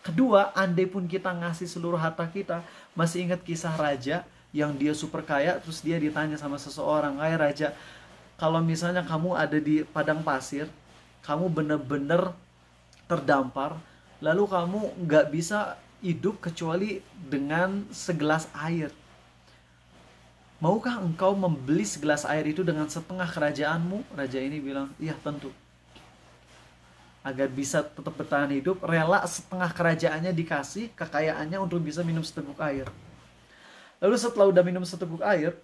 Kedua, andai pun kita ngasih seluruh harta kita, masih ingat kisah raja yang dia super kaya, terus dia ditanya sama seseorang, "Hai raja, kalau misalnya kamu ada di padang pasir, kamu bener-bener terdampar, lalu kamu nggak bisa hidup kecuali dengan segelas air. Maukah engkau membeli segelas air itu dengan setengah kerajaanmu? Raja ini bilang, iya tentu. Agar bisa tetap bertahan hidup, rela setengah kerajaannya dikasih, kekayaannya untuk bisa minum seteguk air. Lalu setelah udah minum seteguk air,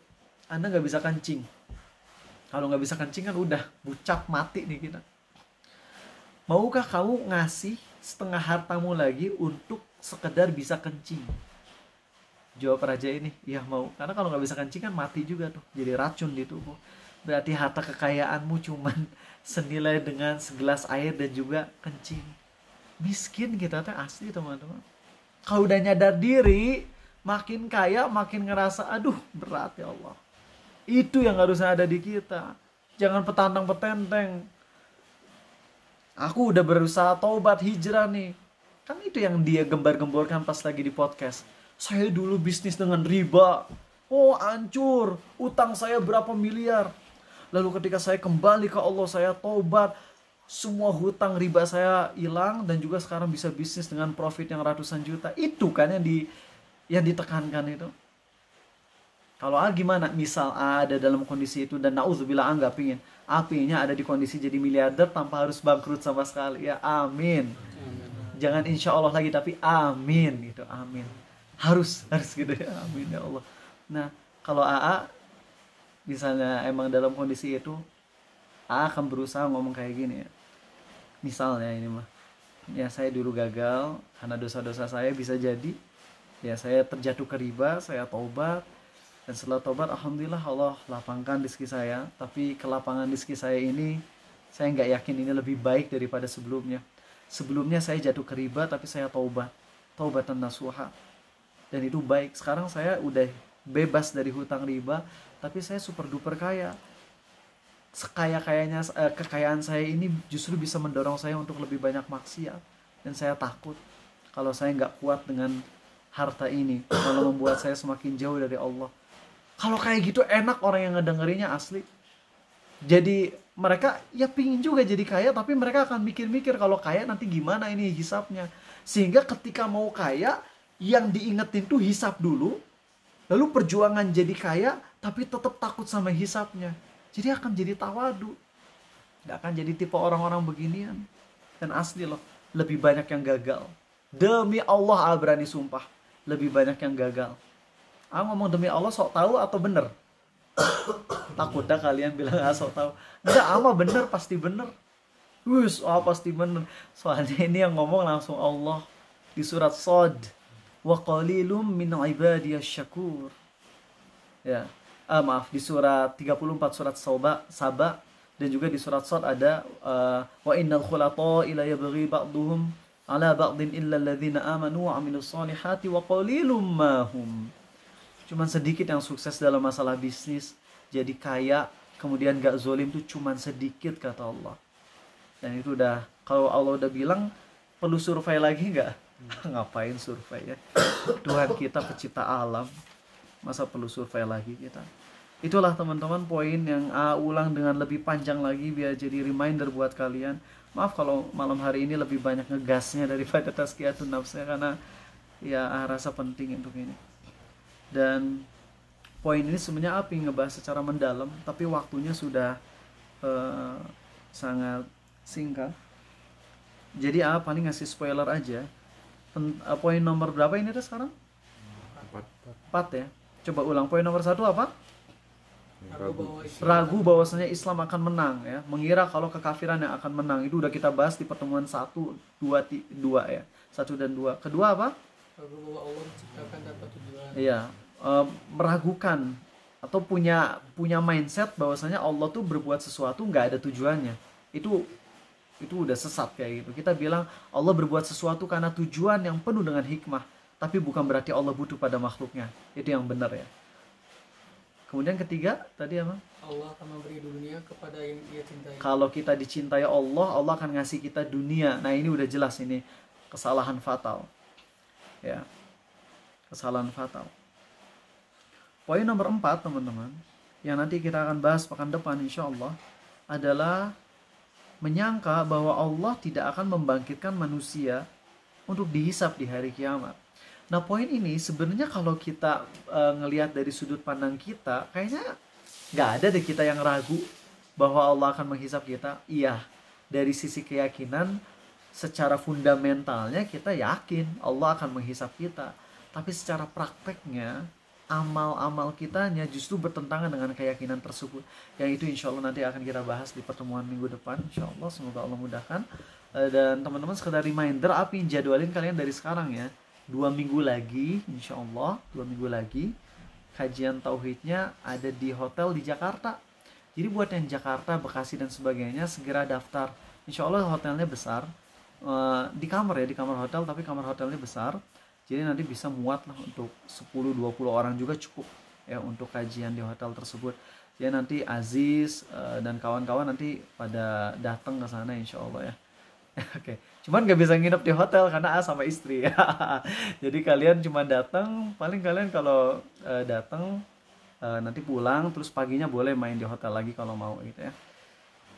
Anda nggak bisa kencing. Kalau nggak bisa kencing kan udah bucap mati nih kita. Maukah kamu ngasih setengah hartamu lagi untuk sekedar bisa kencing? Jawab raja ini, iya mau. Karena kalau nggak bisa kencing kan mati juga tuh, jadi racun di tubuh. Berarti harta kekayaanmu cuman senilai dengan segelas air dan juga kencing. Miskin kita teh asli teman-teman. Kalau udah nyadar diri, makin kaya makin ngerasa aduh berat ya Allah. Itu yang harusnya ada di kita. Jangan petantang petenteng. Aku udah berusaha taubat hijrah nih. Kan itu yang dia gembar-gemborkan pas lagi di podcast. Saya dulu bisnis dengan riba. Oh hancur. Utang saya berapa miliar. Lalu ketika saya kembali ke Allah, saya taubat, semua hutang riba saya hilang dan juga sekarang bisa bisnis dengan profit yang ratusan juta. Itu kan yang ditekankan itu. Kalau gimana? Misal ada dalam kondisi itu dan na'udzubillah nggak pingin. Apinya ada di kondisi jadi miliarder tanpa harus bangkrut sama sekali. Ya amin. Jangan insya Allah lagi tapi amin gitu. Amin. Harus gitu ya. Amin ya Allah. Nah kalau AA misalnya emang dalam kondisi itu, akan berusaha ngomong kayak gini ya. Misalnya ini mah, ya saya dulu gagal karena dosa-dosa saya, bisa jadi ya saya terjatuh ke riba, saya taubat, dan setelah taubat alhamdulillah Allah lapangkan rezeki saya. Tapi kelapangan rezeki saya ini, saya nggak yakin ini lebih baik daripada sebelumnya. Sebelumnya saya jatuh ke riba tapi saya taubatan nasuha, dan itu baik. Sekarang saya udah bebas dari hutang riba, tapi saya super duper kaya. Sekaya-kayanya kekayaan saya ini justru bisa mendorong saya untuk lebih banyak maksiat, dan saya takut kalau saya nggak kuat dengan harta ini, kalau membuat saya semakin jauh dari Allah. Kalau kayak gitu enak orang yang ngedengerinnya asli. Jadi mereka ya pingin juga jadi kaya, tapi mereka akan mikir-mikir kalau kaya nanti gimana ini hisapnya. Sehingga ketika mau kaya, yang diingetin tuh hisap dulu. Lalu perjuangan jadi kaya, tapi tetap takut sama hisapnya. Jadi akan jadi tawadu. Gak akan jadi tipe orang-orang beginian. Dan asli loh, lebih banyak yang gagal. Demi Allah, berani sumpah. Lebih banyak yang gagal. Ngomong demi Allah sok tahu atau bener? Takut dah kalian bilang sok tahu. Enggak, bener, pasti bener. Pasti bener. Soalnya ini yang ngomong langsung Allah. Di surat Shad. Wa qalilum min ibadiyas syakur. Ya. Di surat 34 surat Saba, dan juga di surat Shad ada wa innal khulata ila yabghi ba'duhum ala ba'din illa alladhina amanu wa 'amilus solihati wa qalilum mahum. Cuman sedikit yang sukses dalam masalah bisnis, jadi kaya, kemudian gak zolim tuh cuman sedikit kata Allah. Dan itu udah, kalau Allah udah bilang, perlu survei lagi gak? Ngapain survei ya? Tuhan kita pencipta alam, masa perlu survei lagi kita? Itulah teman-teman poin yang ulang dengan lebih panjang lagi biar jadi reminder buat kalian. Maaf kalau malam hari ini lebih banyak ngegasnya daripada tazkiyatun nafs, karena ya rasa penting untuk ini. Dan poin ini sebenarnya ngebahas secara mendalam, tapi waktunya sudah sangat singkat. Jadi paling ngasih spoiler aja. Poin nomor berapa ini tuh sekarang? 4 ya. Coba ulang. Poin nomor 1 apa? Ragu bahwasanya Islam akan menang ya. Mengira kalau kekafiran yang akan menang. Itu udah kita bahas di pertemuan 1, 2 ya. 1 dan 2. Kedua apa? Ragu bahwa Allah menciptakan tanpa tujuan. Iya, meragukan atau punya mindset bahwasanya Allah tuh berbuat sesuatu nggak ada tujuannya. Itu udah sesat kayak gitu. Kita bilang Allah berbuat sesuatu karena tujuan yang penuh dengan hikmah, tapi bukan berarti Allah butuh pada makhluknya. Itu yang benar ya. Kemudian ketiga tadi apa? Allah akan memberi dunia kepada yang Dia cintai. Kalau kita dicintai Allah, Allah akan ngasih kita dunia. Nah ini udah jelas, ini kesalahan fatal. Ya, kesalahan fatal. Poin nomor 4 teman-teman, yang nanti kita akan bahas pekan depan insya Allah, adalah menyangka bahwa Allah tidak akan membangkitkan manusia untuk dihisap di hari kiamat. Nah, poin ini sebenarnya kalau kita ngelihat dari sudut pandang kita, kayaknya nggak ada deh kita yang ragu bahwa Allah akan menghisap kita. Iya, dari sisi keyakinan, secara fundamentalnya kita yakin Allah akan menghisap kita. Tapi secara prakteknya, amal-amal kitanya justru bertentangan dengan keyakinan tersebut. Yang itu insya Allah nanti akan kita bahas di pertemuan minggu depan. Insya Allah, semoga Allah mudahkan. Dan teman-teman sekedar reminder, Api jadwalin kalian dari sekarang ya. 2 minggu lagi, insya Allah 2 minggu lagi kajian tauhidnya ada di hotel di Jakarta. Jadi buat yang Jakarta, Bekasi dan sebagainya segera daftar. Insya Allah hotelnya besar, di kamar hotel, tapi kamar hotelnya besar. Jadi nanti bisa muat lah untuk 10-20 orang juga cukup ya untuk kajian di hotel tersebut. Jadi nanti Aziz dan kawan-kawan nanti pada datang ke sana insya Allah ya. Oke, cuman nggak bisa nginep di hotel karena sama istri. Jadi kalian cuma datang, paling kalian kalau datang nanti pulang, terus paginya boleh main di hotel lagi kalau mau gitu ya.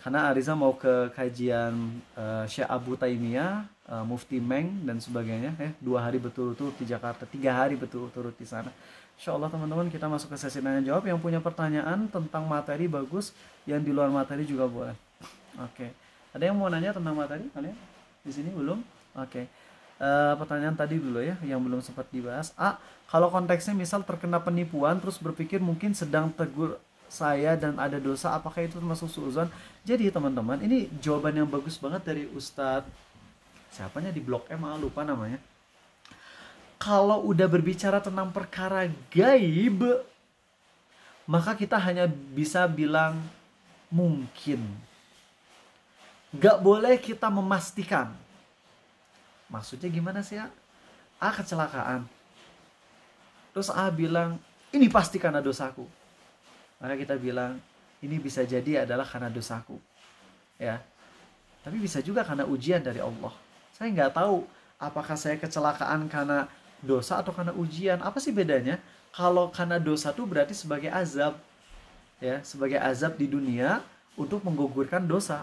Karena Ariza mau ke kajian Syekh Abu Taimiyah, Mufti Meng dan sebagainya ya, 2 hari berturut-turut di Jakarta, 3 hari berturut-turut di sana. Insya Allah teman-teman kita masuk ke sesi tanya jawab. Yang punya pertanyaan tentang materi bagus, yang di luar materi juga boleh. Oke. Ada yang mau nanya tentang materi kalian? Di sini belum? Oke. Pertanyaan tadi dulu ya, yang belum sempat dibahas. Kalau konteksnya misal terkena penipuan, terus berpikir mungkin sedang tegur saya dan ada dosa, apakah itu termasuk suudzon? Jadi teman-teman, ini jawaban yang bagus banget dari Ustadz, siapanya di Blok M, lupa namanya. Kalau udah berbicara tentang perkara gaib, maka kita hanya bisa bilang mungkin. Gak boleh kita memastikan. Maksudnya gimana sih ya? Kecelakaan. Terus bilang, ini pasti karena dosaku. Maka kita bilang, ini bisa jadi adalah karena dosaku. Ya. Tapi bisa juga karena ujian dari Allah. Saya nggak tahu apakah saya kecelakaan karena dosa atau karena ujian. Apa sih bedanya? Kalau karena dosa itu berarti sebagai azab. Ya, sebagai azab di dunia untuk menggugurkan dosa.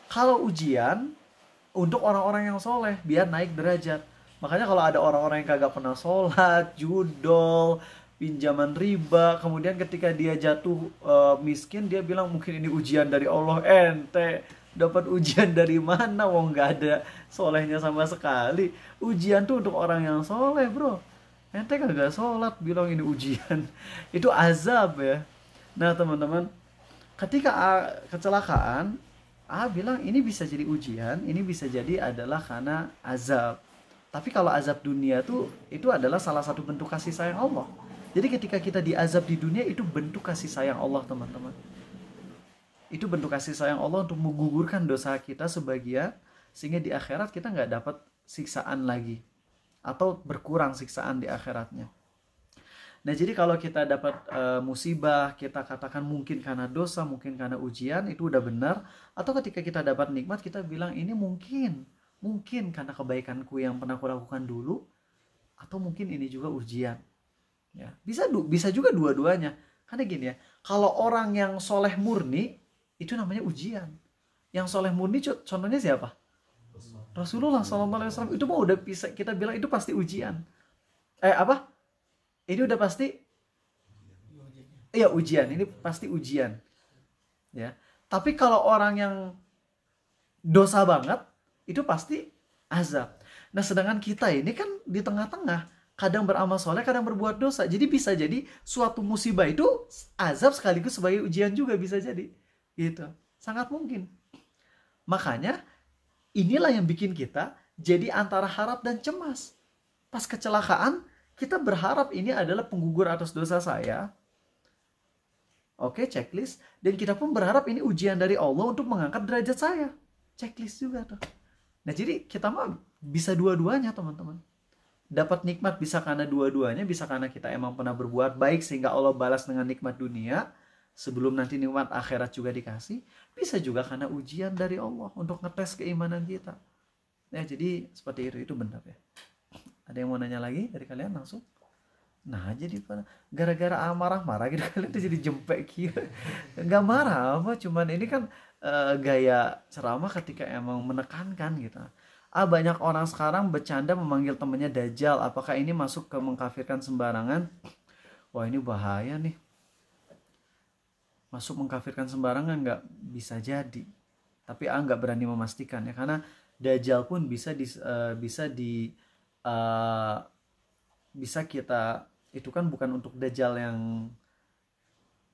Kalau ujian untuk orang-orang yang soleh biar naik derajat. Makanya kalau ada orang-orang yang kagak pernah sholat, judol, pinjaman riba, kemudian ketika dia jatuh miskin, dia bilang mungkin ini ujian dari Allah. Ente dapat ujian dari mana? Wong nggak ada solehnya sama sekali. Ujian tuh untuk orang yang soleh, bro. Ente kagak sholat bilang ini ujian. Itu azab ya. Nah teman-teman, ketika kecelakaan, bilang ini bisa jadi ujian, ini bisa jadi adalah karena azab. Tapi kalau azab dunia tuh, itu adalah salah satu bentuk kasih sayang Allah. Jadi ketika kita diazab di dunia, itu bentuk kasih sayang Allah teman-teman. Itu bentuk kasih sayang Allah untuk menggugurkan dosa kita sebagian, sehingga di akhirat kita nggak dapat siksaan lagi. Atau berkurang siksaan di akhiratnya. Nah jadi kalau kita dapat musibah, kita katakan mungkin karena dosa, mungkin karena ujian, itu udah benar. Atau ketika kita dapat nikmat, kita bilang ini mungkin karena kebaikanku yang pernah aku lakukan dulu, atau mungkin ini juga ujian. Ya, bisa juga dua-duanya. Karena gini ya, kalau orang yang soleh murni, itu namanya ujian. Yang soleh murni contohnya siapa? Rasulullah SAW. Itu mah udah bisa kita bilang itu pasti ujian. Ini udah pasti ujian. Ini pasti ujian. Ya. Tapi kalau orang yang dosa banget, itu pasti azab. Nah, sedangkan kita ini kan di tengah-tengah, kadang beramal soleh, kadang berbuat dosa. Jadi bisa jadi suatu musibah itu azab sekaligus sebagai ujian juga bisa jadi. Gitu. Sangat mungkin. Makanya inilah yang bikin kita jadi antara harap dan cemas. Pas kecelakaan, kita berharap ini adalah penggugur atas dosa saya. Oke, checklist. Dan kita pun berharap ini ujian dari Allah untuk mengangkat derajat saya. Checklist juga tuh. Nah, jadi kita mah bisa dua-duanya, teman-teman. Dapat nikmat bisa karena dua-duanya, bisa karena kita emang pernah berbuat baik sehingga Allah balas dengan nikmat dunia, sebelum nanti nikmat akhirat juga dikasih. Bisa juga karena ujian dari Allah untuk ngetes keimanan kita. Ya, jadi seperti itu benar ya. Ada yang mau nanya lagi dari kalian langsung? Nah, jadi gara-gara marah-marah gitu kalian tuh jadi jempek gitu. Nggak marah apa, cuman ini kan gaya ceramah ketika emang menekankan gitu. Banyak orang sekarang bercanda memanggil temannya Dajjal. Apakah ini masuk ke mengkafirkan sembarangan? Wah, ini bahaya nih. Masuk mengkafirkan sembarangan nggak bisa jadi. Tapi nggak berani memastikan ya, karena Dajjal pun bisa kita itu kan bukan untuk Dajjal yang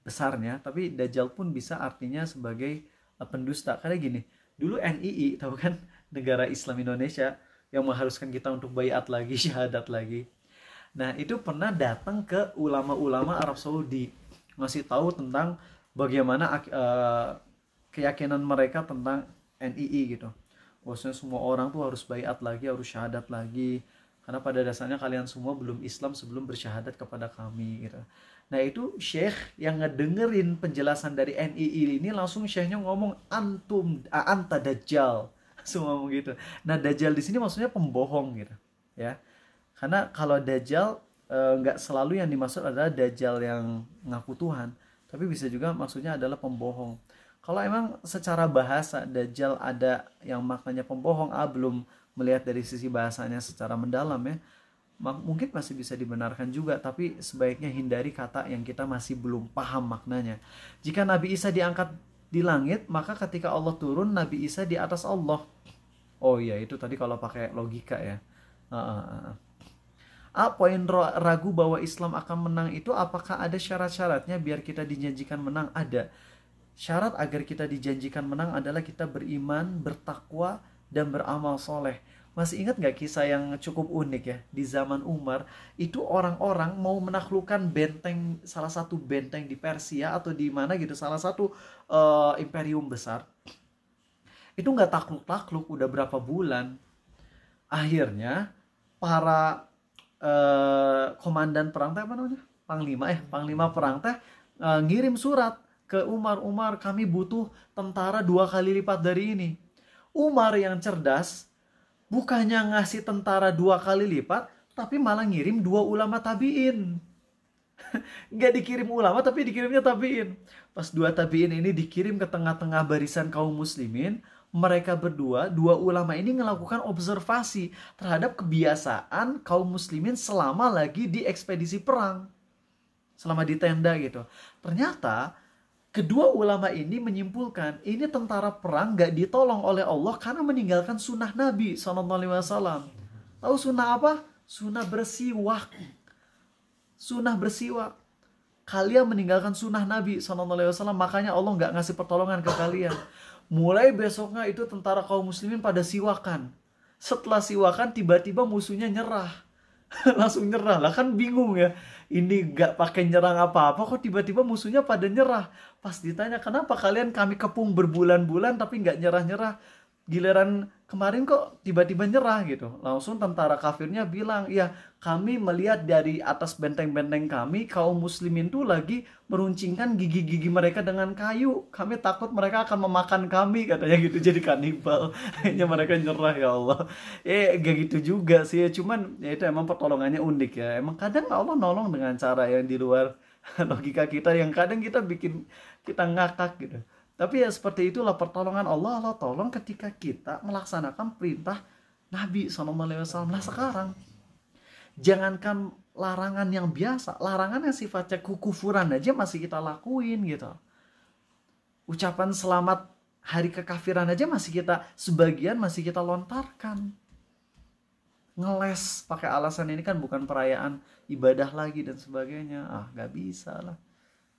besarnya, tapi Dajjal pun bisa artinya sebagai pendusta. Karena gini, dulu NII, tahu kan, negara Islam Indonesia yang mengharuskan kita untuk baiat lagi, syahadat lagi. Nah, itu pernah datang ke ulama-ulama Arab Saudi, ngasih tahu tentang bagaimana keyakinan mereka tentang NII gitu. Maksudnya semua orang tuh harus baiat lagi, harus syahadat lagi, karena pada dasarnya kalian semua belum Islam sebelum bersyahadat kepada kami gitu. Nah, itu syekh yang ngedengerin penjelasan dari NII ini, langsung syekhnya ngomong anta dajjal, semua ngomong gitu. Nah, dajjal di sini maksudnya pembohong gitu ya. Karena kalau dajjal nggak selalu yang dimaksud adalah dajjal yang ngaku Tuhan, tapi bisa juga maksudnya adalah pembohong. Kalau emang secara bahasa dajjal ada yang maknanya pembohong, belum melihat dari sisi bahasanya secara mendalam ya, mungkin masih bisa dibenarkan juga, tapi sebaiknya hindari kata yang kita masih belum paham maknanya. Jika Nabi Isa diangkat di langit, maka ketika Allah turun, Nabi Isa di atas Allah. Oh iya, itu tadi kalau pakai logika ya. Poin ragu bahwa Islam akan menang itu, apakah ada syarat-syaratnya biar kita dijanjikan menang? Ada. Syarat agar kita dijanjikan menang adalah kita beriman, bertakwa, dan beramal soleh. Masih ingat gak kisah yang cukup unik ya? Di zaman Umar, itu orang-orang mau menaklukkan benteng, salah satu benteng di Persia atau di mana gitu, salah satu imperium besar. Itu gak takluk-takluk udah berapa bulan. Akhirnya para komandan perang teh, apa namanya? Panglima perang teh ngirim surat ke Umar, kami butuh tentara 2 kali lipat dari ini. Umar yang cerdas bukannya ngasih tentara 2 kali lipat, tapi malah ngirim 2 ulama tabi'in. Nggak dikirim ulama, tapi dikirimnya tabi'in. Pas 2 tabi'in ini dikirim ke tengah-tengah barisan kaum muslimin, mereka berdua, 2 ulama ini melakukan observasi terhadap kebiasaan kaum muslimin selama lagi di ekspedisi perang, selama di tenda gitu. Ternyata kedua ulama ini menyimpulkan, ini tentara perang gak ditolong oleh Allah karena meninggalkan sunnah Nabi SAW. Tahu sunnah apa? Sunnah bersiwak. Sunnah bersiwak. Kalian meninggalkan sunnah Nabi SAW, makanya Allah gak ngasih pertolongan ke kalian. Mulai besoknya itu tentara kaum muslimin pada siwakan. Setelah siwakan, tiba-tiba musuhnya nyerah. Langsung nyerah lah, kan bingung ya, ini gak pakai nyerang apa-apa kok tiba-tiba musuhnya pada nyerah. Pas ditanya, kenapa kalian kami kepung berbulan-bulan tapi gak nyerah-nyerah, giliran kemarin kok tiba-tiba nyerah gitu. Langsung tentara kafirnya bilang, ya kami melihat dari atas benteng-benteng kami, kaum muslimin tuh lagi meruncingkan gigi-gigi mereka dengan kayu. Kami takut mereka akan memakan kami, katanya gitu, jadi kanibal. Akhirnya mereka nyerah, ya Allah. Gak gitu juga sih, cuman ya itu emang pertolongannya unik ya. Emang kadang Allah nolong dengan cara yang di luar logika kita, yang kadang kita bikin kita ngakak gitu. Tapi ya seperti itulah pertolongan Allah. Allah tolong ketika kita melaksanakan perintah Nabi SAW. Nah sekarang, jangankan larangan yang biasa, larangan yang sifatnya kekufuran aja masih kita lakuin gitu. Ucapan selamat hari kekafiran aja sebagian masih kita lontarkan. Ngeles pakai alasan ini kan bukan perayaan ibadah lagi dan sebagainya. Gak bisa lah.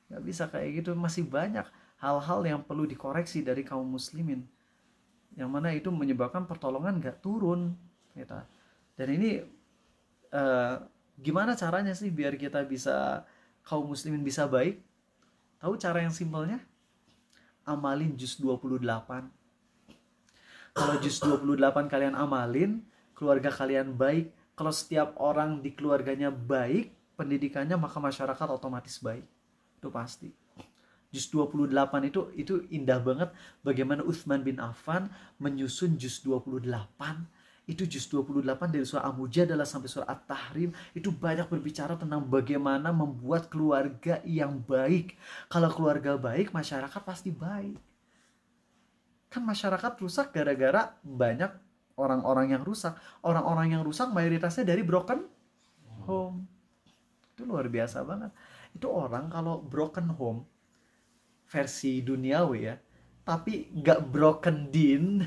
Gak bisa kayak gitu. Masih banyak hal-hal yang perlu dikoreksi dari kaum muslimin, yang mana itu menyebabkan pertolongan gak turun gitu. Dan ini gimana caranya sih biar kita bisa, kaum muslimin bisa baik? Tahu cara yang simpelnya? Amalin juz 28. Kalau juz 28 kalian amalin, keluarga kalian baik. Kalau setiap orang di keluarganya baik pendidikannya, maka masyarakat otomatis baik. Itu pasti. Juz 28 itu indah banget bagaimana Utsman bin Affan menyusun juz 28. Itu juz 28 dari surah Al-Mujadalah sampai surah At-Tahrim, itu banyak berbicara tentang bagaimana membuat keluarga yang baik. Kalau keluarga baik, masyarakat pasti baik. Kan masyarakat rusak gara-gara banyak orang-orang yang rusak. Orang-orang yang rusak mayoritasnya dari broken home. Itu luar biasa banget. Itu orang kalau broken home versi duniawi ya, tapi nggak broken din,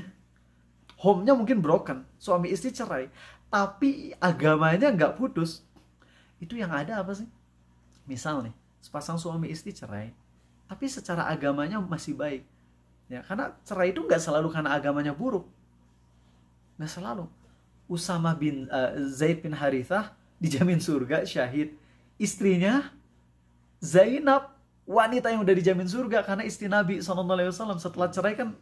home-nya mungkin broken, suami istri cerai, tapi agamanya nggak putus. Itu yang ada apa sih? Misal nih, sepasang suami istri cerai, tapi secara agamanya masih baik. Ya, karena cerai itu nggak selalu karena agamanya buruk. Nggak selalu. Usama bin Zaid bin Harithah dijamin surga, syahid. Istrinya Zainab, wanita yang udah dijamin surga karena istri Nabi SAW. Setelah cerai kan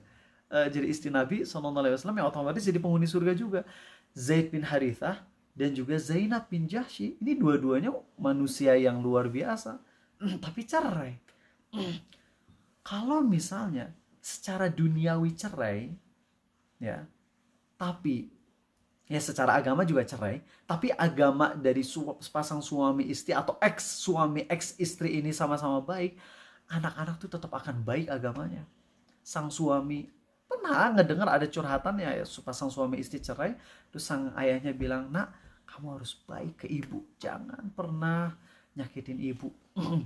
jadi istri Nabi SAW, yang otomatis jadi penghuni surga juga. Zaid bin Harithah dan juga Zainab bin Jahsy, ini dua-duanya manusia yang luar biasa, tapi cerai. Kalau misalnya secara duniawi cerai, ya, tapi ya secara agama juga cerai, tapi agama dari sepasang suami istri atau ex suami ex istri ini sama-sama baik, anak-anak tuh tetap akan baik agamanya. Sang suami pernah ngedengar ada curhatan ya, sepasang suami istri cerai, terus sang ayahnya bilang, nak, kamu harus baik ke ibu, jangan pernah nyakitin ibu.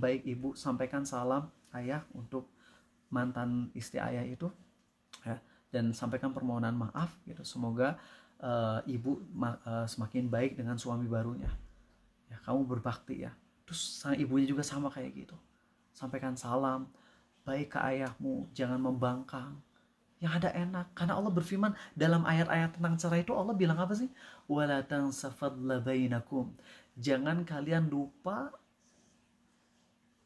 Baik ibu, sampaikan salam ayah untuk mantan istri ayah itu, ya, dan sampaikan permohonan maaf gitu. Semoga ibu semakin baik dengan suami barunya. Ya, kamu berbakti ya. Terus sang ibunya juga sama kayak gitu. Sampaikan salam, baik ke ayahmu, jangan membangkang. Yang ada enak. Karena Allah berfirman dalam ayat-ayat tentang cerai itu, Allah bilang apa sih? Wala tansa fadla bainakum. Jangan kalian lupa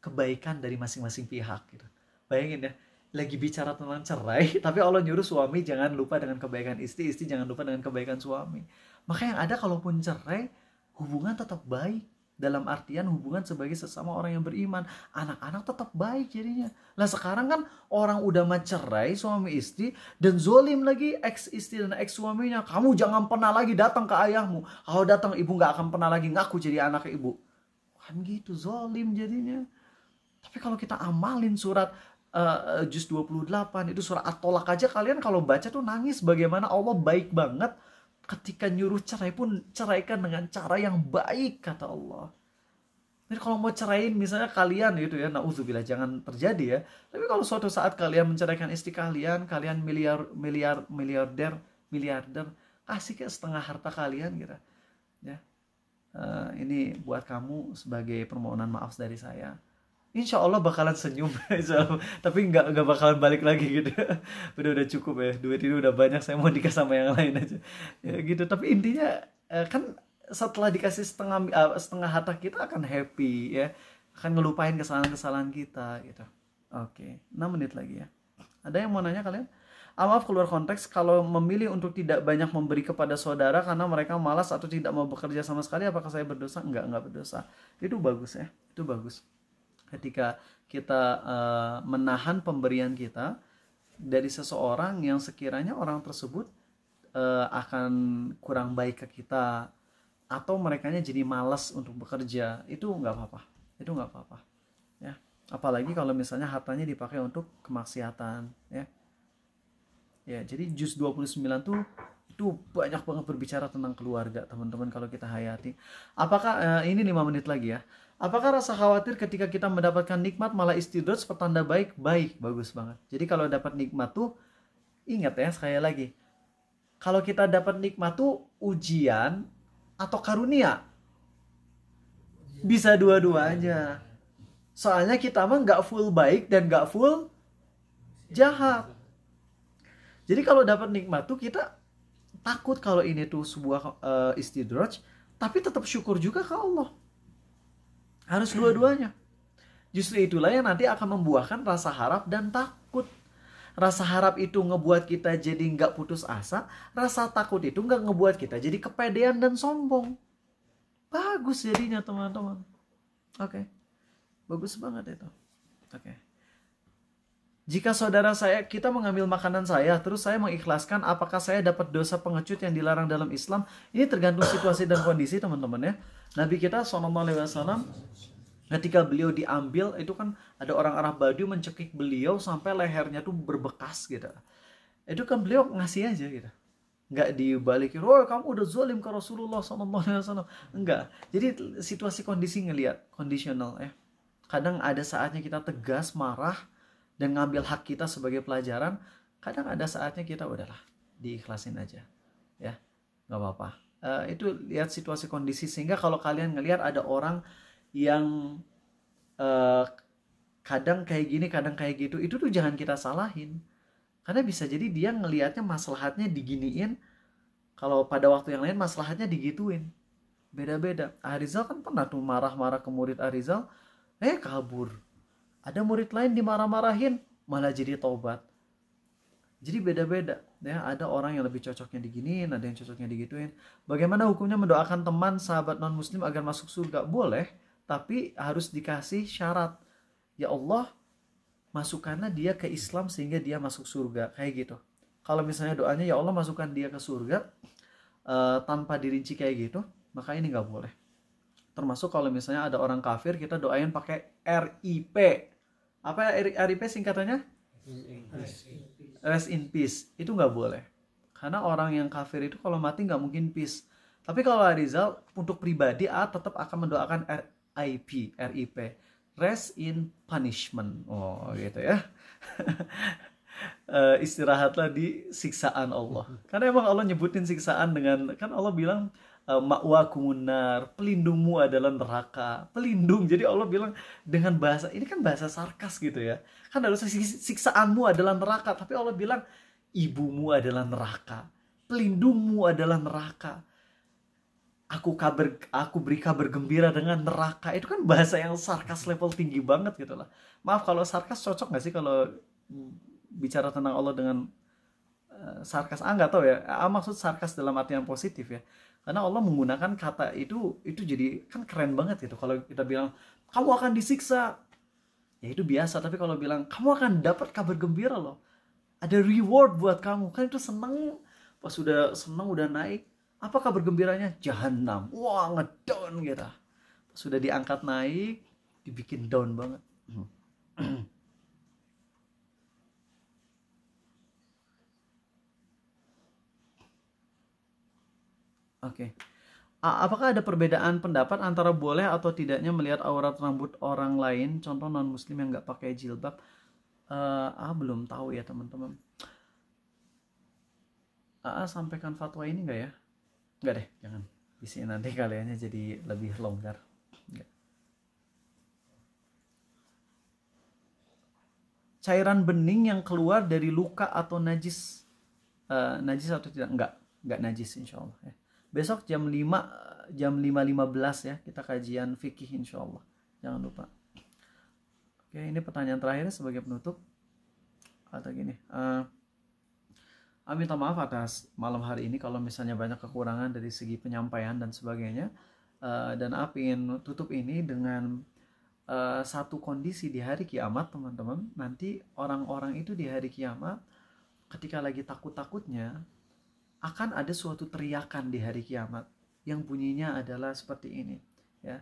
kebaikan dari masing-masing pihak gitu. Bayangin ya, lagi bicara tentang cerai, tapi Allah nyuruh suami jangan lupa dengan kebaikan istri, istri jangan lupa dengan kebaikan suami. Maka yang ada kalaupun cerai, hubungan tetap baik. Dalam artian hubungan sebagai sesama orang yang beriman. Anak-anak tetap baik jadinya. Lah sekarang kan orang udah mencerai suami istri, dan zolim lagi ex istri dan ex suaminya. Kamu jangan pernah lagi datang ke ayahmu. Kalau datang ibu gak akan pernah lagi ngaku jadi anak ibu. Kan gitu, zolim jadinya. Tapi kalau kita amalin surat juz 28 itu, surah At-Tolak aja, kalian kalau baca tuh nangis bagaimana Allah baik banget ketika nyuruh cerai pun ceraikan dengan cara yang baik, kata Allah. Jadi kalau mau ceraiin misalnya kalian gitu ya, naudzubillah, jangan terjadi ya, tapi kalau suatu saat kalian menceraikan istri kalian, kalian miliarder, kasih ke setengah harta kalian gitu ya. Ini buat kamu sebagai permohonan maaf dari saya. Insya Allah bakalan senyum, tapi nggak bakalan balik lagi gitu. Udah cukup ya, duit ini udah banyak, saya mau nikah sama yang lain aja, ya gitu. Tapi intinya kan setelah dikasih setengah harta kita akan happy ya, akan ngelupain kesalahan-kesalahan kita gitu. Oke, 6 menit lagi ya. Ada yang mau nanya kalian? Maaf keluar konteks, kalau memilih untuk tidak banyak memberi kepada saudara karena mereka malas atau tidak mau bekerja sama sekali, apakah saya berdosa? Enggak berdosa. Itu bagus ya, itu bagus. Ketika kita menahan pemberian kita dari seseorang yang sekiranya orang tersebut akan kurang baik ke kita, atau merekanya jadi malas untuk bekerja, itu nggak apa-apa ya. Apalagi kalau misalnya hartanya dipakai untuk kemaksiatan ya. Jadi juz 29 tuh itu banyak banget berbicara tentang keluarga, teman-teman, kalau kita hayati. Apakah ini 5 menit lagi ya. Apakah rasa khawatir ketika kita mendapatkan nikmat malah istidraj pertanda baik? Baik, bagus banget. Jadi kalau dapat nikmat tuh, ingat ya sekali lagi, kalau kita dapat nikmat tuh ujian atau karunia, bisa dua-duanya. Soalnya kita mah nggak full baik dan nggak full jahat. Jadi kalau dapat nikmat tuh kita takut kalau ini tuh sebuah istidraj, tapi tetap syukur juga ke Allah. Harus dua-duanya. Justru itulah yang nanti akan membuahkan rasa harap dan takut. Rasa harap itu ngebuat kita jadi nggak putus asa. Rasa takut itu nggak ngebuat kita jadi kepedean dan sombong. Bagus jadinya teman-teman. Oke. Bagus banget itu. Oke. Jika saudara kita mengambil makanan saya, terus saya mengikhlaskan, apakah saya dapat dosa pengecut yang dilarang dalam Islam? Ini tergantung situasi dan kondisi, teman-teman ya. Nabi kita SAW, ketika beliau diambil, itu kan ada orang Arab Badui mencekik beliau sampai lehernya tuh berbekas gitu. Itu kan beliau ngasih aja gitu. nggak dibalikin, oh kamu udah zalim ke Rasulullah SAW. Enggak. Jadi situasi kondisi ngelihat, kondisional ya. Kadang ada saatnya kita tegas, marah, dan ngambil hak kita sebagai pelajaran. Kadang ada saatnya kita udahlah, diikhlasin aja. Ya, nggak apa-apa. Itu lihat situasi kondisi, sehingga kalau kalian ngelihat ada orang yang kadang kayak gini, kadang kayak gitu, itu tuh jangan kita salahin. Karena bisa jadi dia ngelihatnya maslahatnya diginiin, kalau pada waktu yang lain maslahatnya digituin. Beda-beda. Arizal kan pernah tuh marah-marah ke murid Arizal, kabur. Ada murid lain dimarah-marahin, malah jadi taubat. Jadi beda-beda. Ya, ada orang yang lebih cocoknya diginiin, ada yang cocoknya digituin. Bagaimana hukumnya mendoakan teman, sahabat non-muslim agar masuk surga? Boleh, tapi harus dikasih syarat. Ya Allah, masukkanlah dia ke Islam sehingga dia masuk surga, kayak gitu. Kalau misalnya doanya ya Allah masukkan dia ke surga tanpa dirinci kayak gitu, maka ini nggak boleh. Termasuk kalau misalnya ada orang kafir, kita doain pakai RIP. Apa RIP singkatannya? Rest in peace. Itu nggak boleh, karena orang yang kafir itu kalau mati nggak mungkin peace. Tapi kalau Arizal untuk pribadi tetap akan mendoakan RIP, rest in punishment. Oh gitu ya. Istirahatlah di siksaan Allah. Karena emang Allah nyebutin siksaan dengan, kan Allah bilang ma'wakumun nar, pelindungmu adalah neraka. Pelindung. Jadi Allah bilang dengan bahasa, ini kan bahasa sarkas gitu ya. Kan harusnya siksaanmu adalah neraka, tapi Allah bilang ibumu adalah neraka. Pelindungmu adalah neraka. Aku beri kabar gembira dengan neraka. Itu kan bahasa yang sarkas level tinggi banget gitu lah. Maaf kalau sarkas cocok gak sih kalau bicara tentang Allah dengan sarkas? Nggak tahu ya. Maksud sarkas dalam artian positif ya. Karena Allah menggunakan kata itu jadi kan keren banget gitu. Kalau kita bilang kamu akan disiksa, ya itu biasa. Tapi kalau bilang kamu akan dapat kabar gembira loh, ada reward buat kamu, kan itu seneng. Pas sudah seneng, udah naik, apa kabar gembiranya? Jahanam. Wah, ngedown gitu. Sudah diangkat naik, dibikin down banget. Oke. Apakah ada perbedaan pendapat antara boleh atau tidaknya melihat aurat rambut orang lain, contoh non-muslim yang nggak pakai jilbab? Belum tahu ya teman-teman. Sampaikan fatwa ini nggak ya? Nggak deh, jangan. Di sini nanti kaliannya jadi lebih longgar. Nggak. Cairan bening yang keluar dari luka atau najis, najis atau tidak? Nggak najis insya Allah ya. Besok jam 5.15 ya, kita kajian fikih insya Allah. Jangan lupa. Oke, ini pertanyaan terakhir sebagai penutup. Atau gini, minta maaf atas malam hari ini kalau misalnya banyak kekurangan dari segi penyampaian dan sebagainya. Dan ingin tutup ini dengan satu kondisi di hari kiamat, teman-teman. Nanti orang-orang itu di hari kiamat ketika lagi takut-takutnya, akan ada suatu teriakan di hari kiamat yang bunyinya adalah seperti ini ya.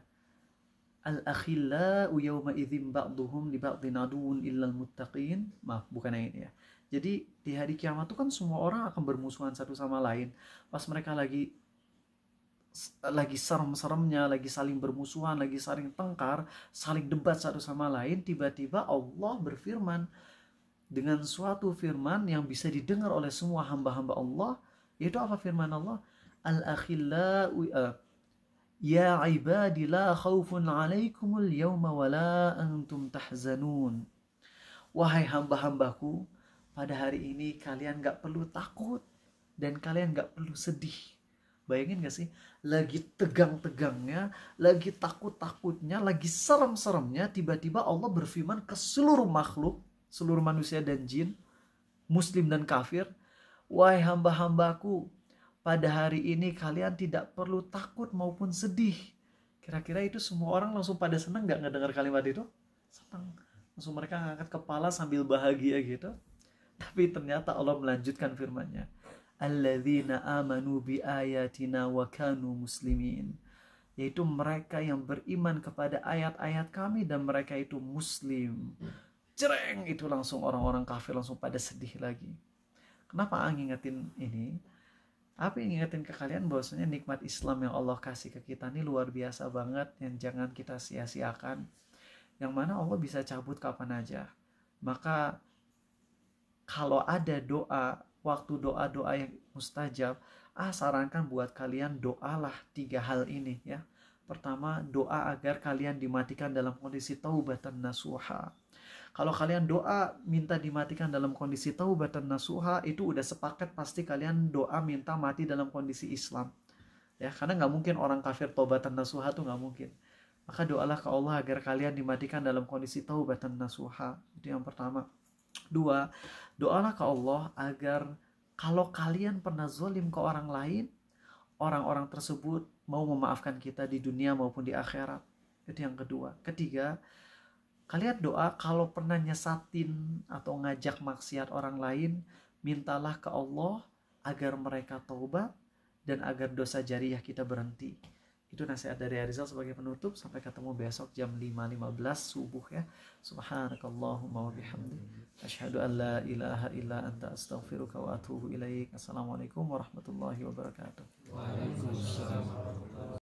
Al-akhillau yawma idzin ba'duhum li ba'din aduwwun illal muttaqin. Maaf, bukan yang ini ya. Jadi di hari kiamat itu kan semua orang akan bermusuhan satu sama lain. Pas mereka lagi serem-seremnya, lagi saling bermusuhan, lagi saling tengkar, saling debat satu sama lain, tiba-tiba Allah berfirman dengan suatu firman yang bisa didengar oleh semua hamba-hamba Allah. Itu apa firman Allah? Al-akhillau ya ibadi la khaufun alaikumul yawma wa la antum tahzanun. Wahai hamba-hambaku, pada hari ini kalian gak perlu takut dan kalian gak perlu sedih. Bayangin gak sih? Lagi tegang-tegangnya, lagi takut-takutnya, lagi serem-seremnya, tiba-tiba Allah berfirman ke seluruh makhluk, seluruh manusia dan jin, muslim dan kafir, wahai hamba-hambaku, pada hari ini kalian tidak perlu takut maupun sedih. Kira-kira itu semua orang langsung pada senang gak ngedengar kalimat itu? Senang. Langsung mereka ngangkat kepala sambil bahagia gitu. Tapi ternyata Allah melanjutkan firman-Nya. Alladzina amanu bi ayatina wa kanu muslimin. Yaitu mereka yang beriman kepada ayat-ayat kami dan mereka itu muslim. Cereng, itu langsung orang-orang kafir langsung pada sedih lagi. Kenapa ngingetin ini? Apa yang ngingetin ke kalian bahwasanya nikmat Islam yang Allah kasih ke kita ini luar biasa banget, yang jangan kita sia-siakan, yang mana Allah bisa cabut kapan aja. Maka kalau ada doa, waktu doa-doa yang mustajab, sarankan buat kalian doalah 3 hal ini ya. Pertama, doa agar kalian dimatikan dalam kondisi taubatan nasuha. Kalau kalian doa minta dimatikan dalam kondisi taubatan nasuha, itu udah sepaket pasti kalian doa minta mati dalam kondisi Islam. Ya, karena nggak mungkin orang kafir taubatan nasuha tuh nggak mungkin. Maka doalah ke Allah agar kalian dimatikan dalam kondisi taubatan nasuha. Itu yang pertama. 2, doalah ke Allah agar kalau kalian pernah zalim ke orang lain, orang-orang tersebut mau memaafkan kita di dunia maupun di akhirat. Itu yang kedua. Ketiga, kalian doa kalau pernah nyesatin atau ngajak maksiat orang lain, mintalah ke Allah agar mereka taubat dan agar dosa jariyah kita berhenti. Itu nasihat dari Arizal sebagai penutup. Sampai ketemu besok jam 5.15 subuh ya. Subhanakallahumma wa bihamdik, asyhadu an la ilaha illa anta astaghfiruka wa atubu ilaik. Assalamualaikum warahmatullahi wabarakatuh. Waalaikumsalam.